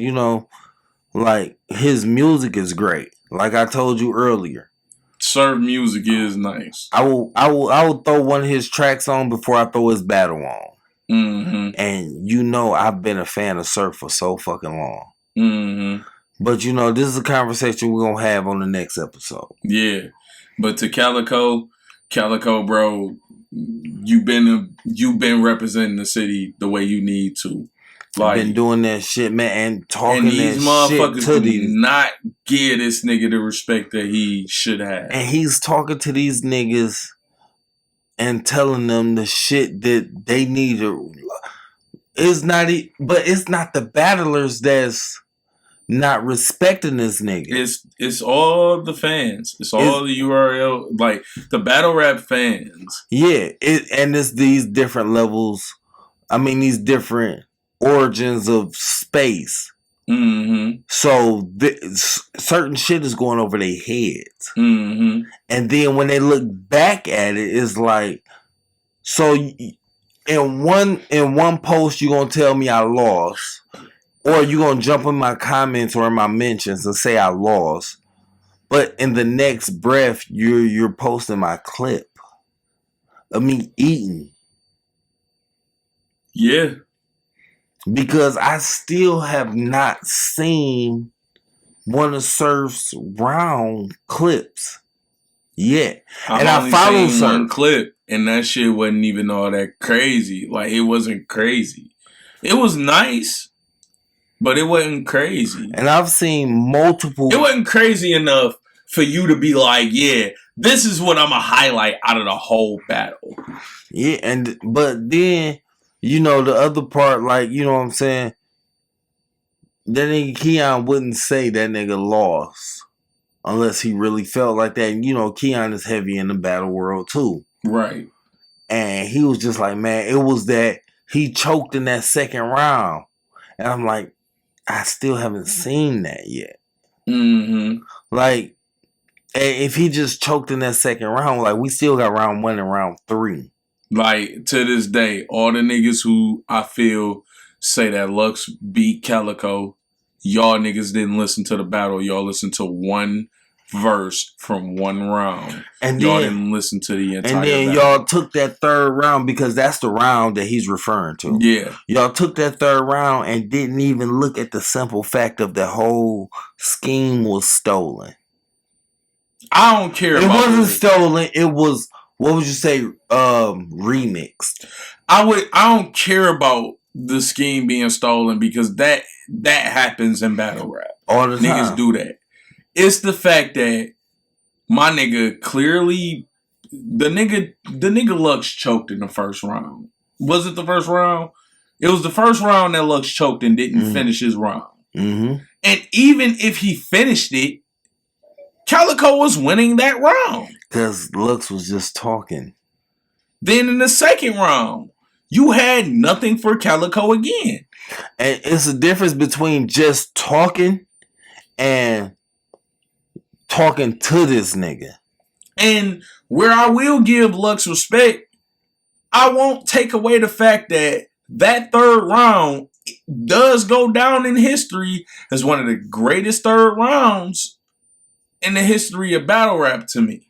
like his music is great. Like I told you earlier. Surf music is nice. I will throw one of his tracks on before I throw his battle on. Mm-hmm. And I've been a fan of Surf for so fucking long. Mm-hmm. But this is a conversation we're gonna have on the next episode. Yeah. But to Calico, bro, you've been representing the city the way you need to. Like, been doing that shit, man, and talking and these that motherfuckers shit to do not give this nigga the respect that he should have. And he's talking to these niggas and telling them the shit that they need to. But it's not the battlers that's not respecting this nigga. It's all the fans. It's all the URL, like the battle rap fans. Yeah, and it's these different levels. I mean, these different origins of space. Mm-hmm. So certain shit is going over their heads. Mm-hmm. And then when they look back at it, it's like, so in one post you're gonna tell me I lost, or you're gonna jump in my comments or in my mentions and say I lost, but in the next breath you're posting my clip of me eating. Yeah. Because I still have not seen one of Surf's round clips yet. And I follow Surf. One clip, and that shit wasn't even all that crazy. Like, it wasn't crazy. It was nice, but it wasn't crazy. And I've seen multiple. It wasn't crazy enough for you to be like, yeah, this is what I'm going to highlight out of the whole battle. Yeah, but then, the other part, like, you know what I'm saying? That nigga Keon wouldn't say that nigga lost unless he really felt like that. And, Keon is heavy in the battle world, too. Right. And he was just like, man, it was that he choked in that second round. And I'm like, I still haven't seen that yet. Mm-hmm. Like, if he just choked in that second round, like, we still got round 1 and round 3. Like, to this day, all the niggas who I feel say that Lux beat Calico, y'all niggas didn't listen to the battle. Y'all listened to one verse from one round. And y'all didn't listen to the entire And then battle. Y'all took that third round because that's the round that he's referring to. Yeah. Y'all took that third round and didn't even look at the simple fact of the whole scheme was stolen. I don't care about it. It wasn't stolen. It was, what would you say, remixed. I don't care about the scheme being stolen because that happens in battle rap. All the time. Niggas do that. It's the fact that my nigga clearly, the nigga Lux choked in the first round. Was it the first round? It was the first round that Lux choked and didn't finish his round. Mm-hmm. And even if he finished it, Calico was winning that round. Because Lux was just talking. Then in the second round, you had nothing for Calico again. And it's a difference between just talking and talking to this nigga. And where I will give Lux respect, I won't take away the fact that third round does go down in history as one of the greatest third rounds in the history of battle rap to me.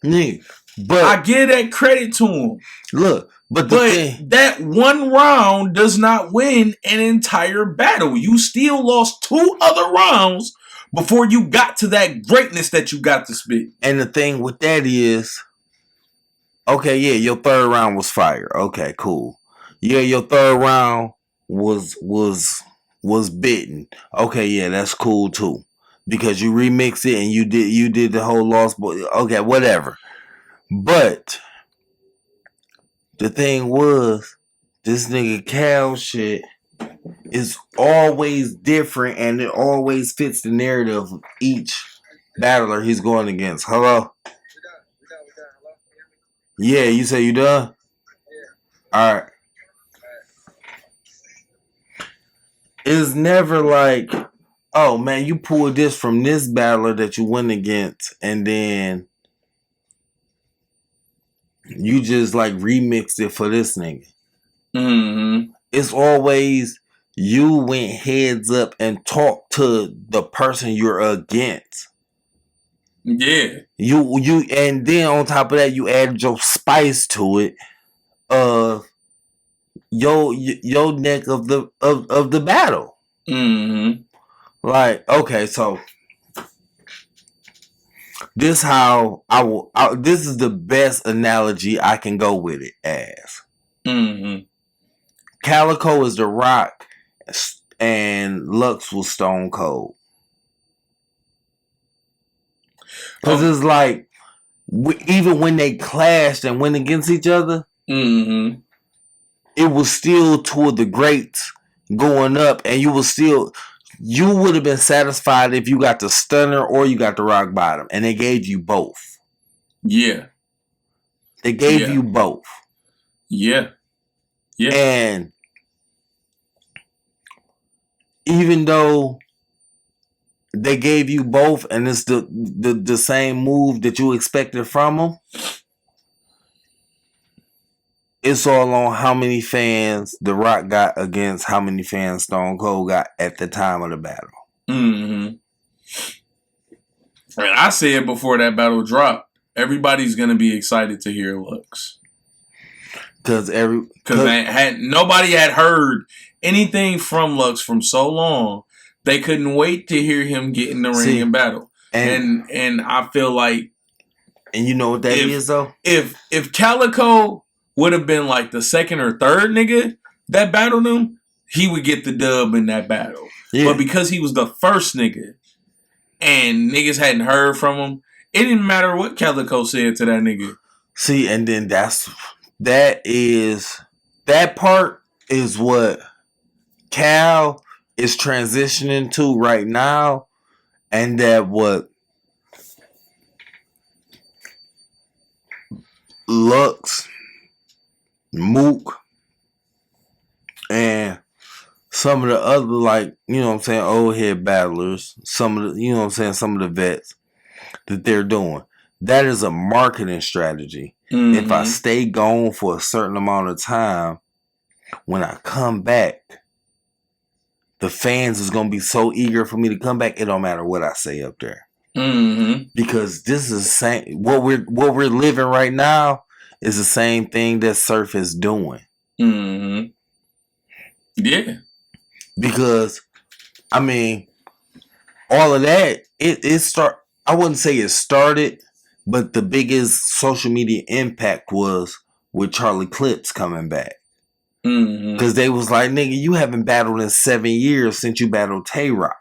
Nigga, but I give that credit to him. Look, but that one round does not win an entire battle. You still lost 2 other rounds before you got to that greatness that you got to spit. And the thing with that is, okay, yeah, your third round was fire. Okay, cool. Yeah, your third round was bitten. Okay, yeah, that's cool too. Because you remixed it and you did the whole Lost Boy. Okay, whatever. But the thing was, this nigga Cal shit is always different and it always fits the narrative of each battler he's going against. Hello? Yeah, you say you done? All right. It's never like, oh man, you pulled this from this battler that you went against, and then You just like remixed it for this nigga. Mm-hmm. It's always you went heads up and talked to the person you're against. Yeah. You and then on top of that you added your spice to it your neck of the battle. Mm-hmm. Like, okay, so this how this is the best analogy I can go with it as. Mm-hmm. Calico is the Rock and Lux was Stone Cold. Because it's like, even when they clashed and went against each other, mm-hmm. it was still two of the greats going up, and you would have been satisfied if you got the Stunner or you got the Rock Bottom, and they gave you both. Yeah. They gave you both. Yeah. Yeah. And even though they gave you both, and it's the same move that you expected from them, it's all on how many fans The Rock got against how many fans Stone Cold got at the time of the battle. Mm-hmm. And I said before that battle dropped, everybody's gonna be excited to hear Lux. Because nobody had heard anything from Lux from so long. They couldn't wait to hear him get in the ring and battle. And I feel like, and you know what that is though? If Calico would have been like the second or third nigga that battled him, he would get the dub in that battle. Yeah. But because he was the first nigga and niggas hadn't heard from him, it didn't matter what Calico said to that nigga. See, and then that part is what Cal is transitioning to right now, and that what Lux, Mook, and some of the other, like, you know what I'm saying, old head battlers, some of the, you know what I'm saying, some of the vets that they're doing. That is a marketing strategy. Mm-hmm. If I stay gone for a certain amount of time, when I come back, the fans is going to be so eager for me to come back, it don't matter what I say up there. Mm-hmm. Because this is the same, what we're living right now is the same thing that Surf is doing. Mm-hmm. Yeah. Because, I mean, all of that, I wouldn't say it started, but the biggest social media impact was with Charlie Clips coming back. Because they was like, nigga, you haven't battled in 7 years since you battled Tay-Rock.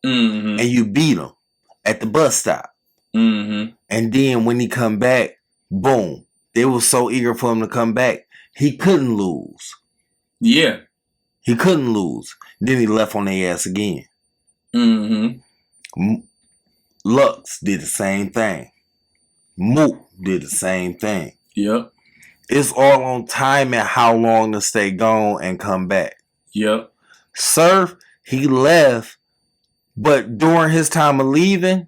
And you beat him at the bus stop. And then when he come back, boom. They were so eager for him to come back. He couldn't lose. Yeah. He couldn't lose. Then he left on their ass again. Lux did the same thing. Mook did the same thing. Yep. It's all on time and how long to stay gone and come back. Yep. Surf, he left, but during his time of leaving,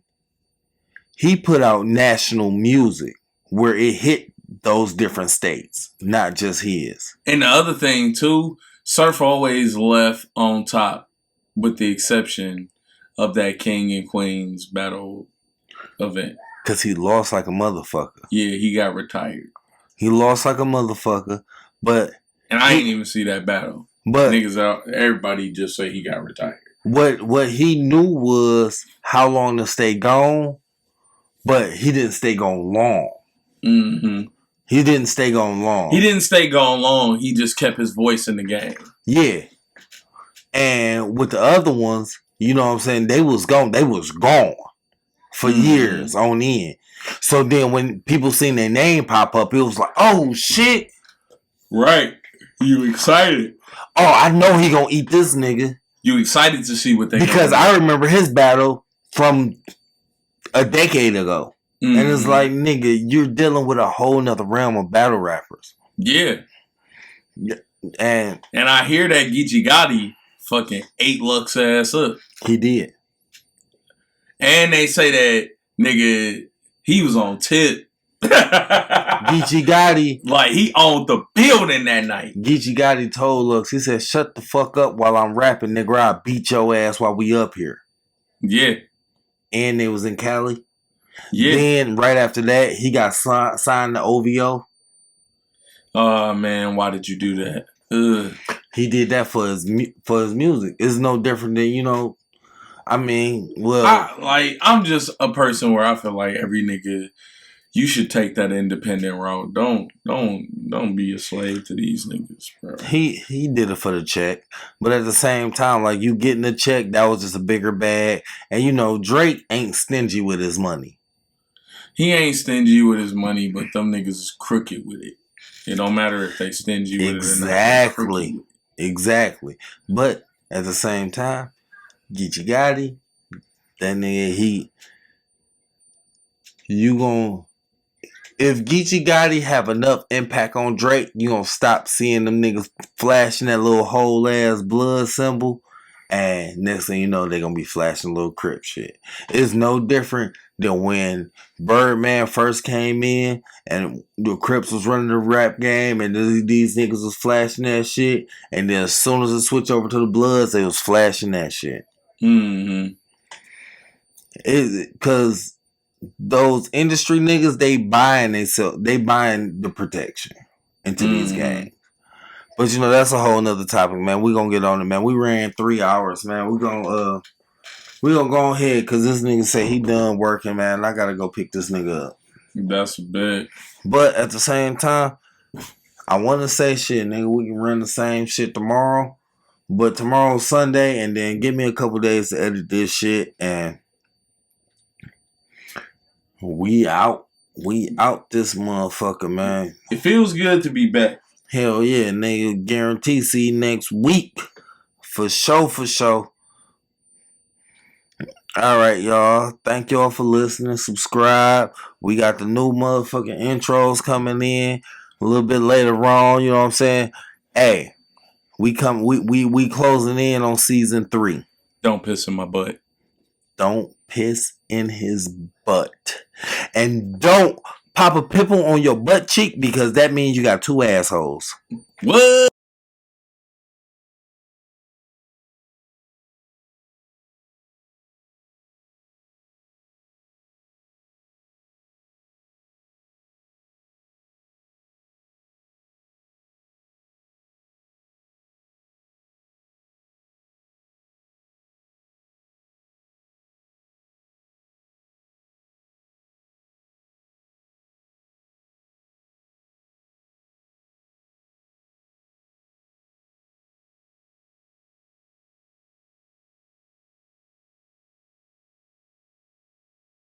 he put out national music where it hit those different states, not just his. And the other thing too, Surf always left on top, with the exception of that King and Queens battle event. Because he lost like a motherfucker. Yeah, he got retired. He lost like a motherfucker, but... And I ain't even see that battle. But niggas out, everybody just say he got retired. What he knew was how long to stay gone, but he didn't stay gone long. Mm-hmm. He didn't stay gone long. He didn't stay gone long. He just kept his voice in the game. Yeah. And with the other ones, you know what I'm saying, they was gone. They was gone for years on end. So then when people seen their name pop up, it was like, oh, shit. Right. You excited. Oh, I know he gonna eat this nigga. You excited to see what they Because I remember his battle from a decade ago. Mm-hmm. And it's like, nigga, you're dealing with a whole nother realm of battle rappers. Yeah. And I hear that Geechee Gotti fucking ate Lux ass up. He did. And they say that, nigga, he was on tip. Geechee Geechee Gotti, like he owned the building that night. Geechee Gotti told Lux, he said, "Shut the fuck up while I'm rapping, nigga. I'll beat your ass while we up here." Yeah. And they was in Cali. Yeah. Then right after that, he got signed to OVO. Oh man, why did you do that? Ugh. He did that for his music. It's no different than, you know. I mean, well, I'm just a person where I feel like every nigga, you should take that independent route. Don't be a slave to these niggas, bro. He did it for the check, but at the same time, like, you getting the check, that was just a bigger bag. And you know, Drake ain't stingy with his money. He ain't stingy with his money, but them niggas is crooked with it. It don't matter if they stingy with exactly. it or not. Exactly. But at the same time, Geechee Gotti, that nigga, if Geechee Gotti have enough impact on Drake, you gonna stop seeing them niggas flashing that little whole ass blood symbol, and next thing you know, they gonna be flashing little Crip shit. It's no different than when Birdman first came in and the Crips was running the rap game, and these niggas was flashing that shit, and then as soon as it switched over to the Bloods, they was flashing that shit. Mm-hmm. Because those industry niggas, they buying the protection into these games. But you know, that's a whole nother topic, man. We gonna get on it, man. We ran 3 hours, man. We gonna go ahead because this nigga say he done working, man. I gotta go pick this nigga up. That's a bit. But at the same time, I want to say shit, nigga. We can run the same shit tomorrow, but tomorrow's Sunday, and then give me a couple days to edit this shit, and we out. We out this motherfucker, man. It feels good to be back. Hell yeah, nigga. Guarantee see you next week. For sure, for sure. All right, y'all. Thank y'all for listening. Subscribe. We got the new motherfucking intros coming in a little bit later on. You know what I'm saying? Hey, we closing in on season 3. Don't piss in my butt. Don't piss in his butt. And don't pop a pimple on your butt cheek, because that means you got 2 assholes. What?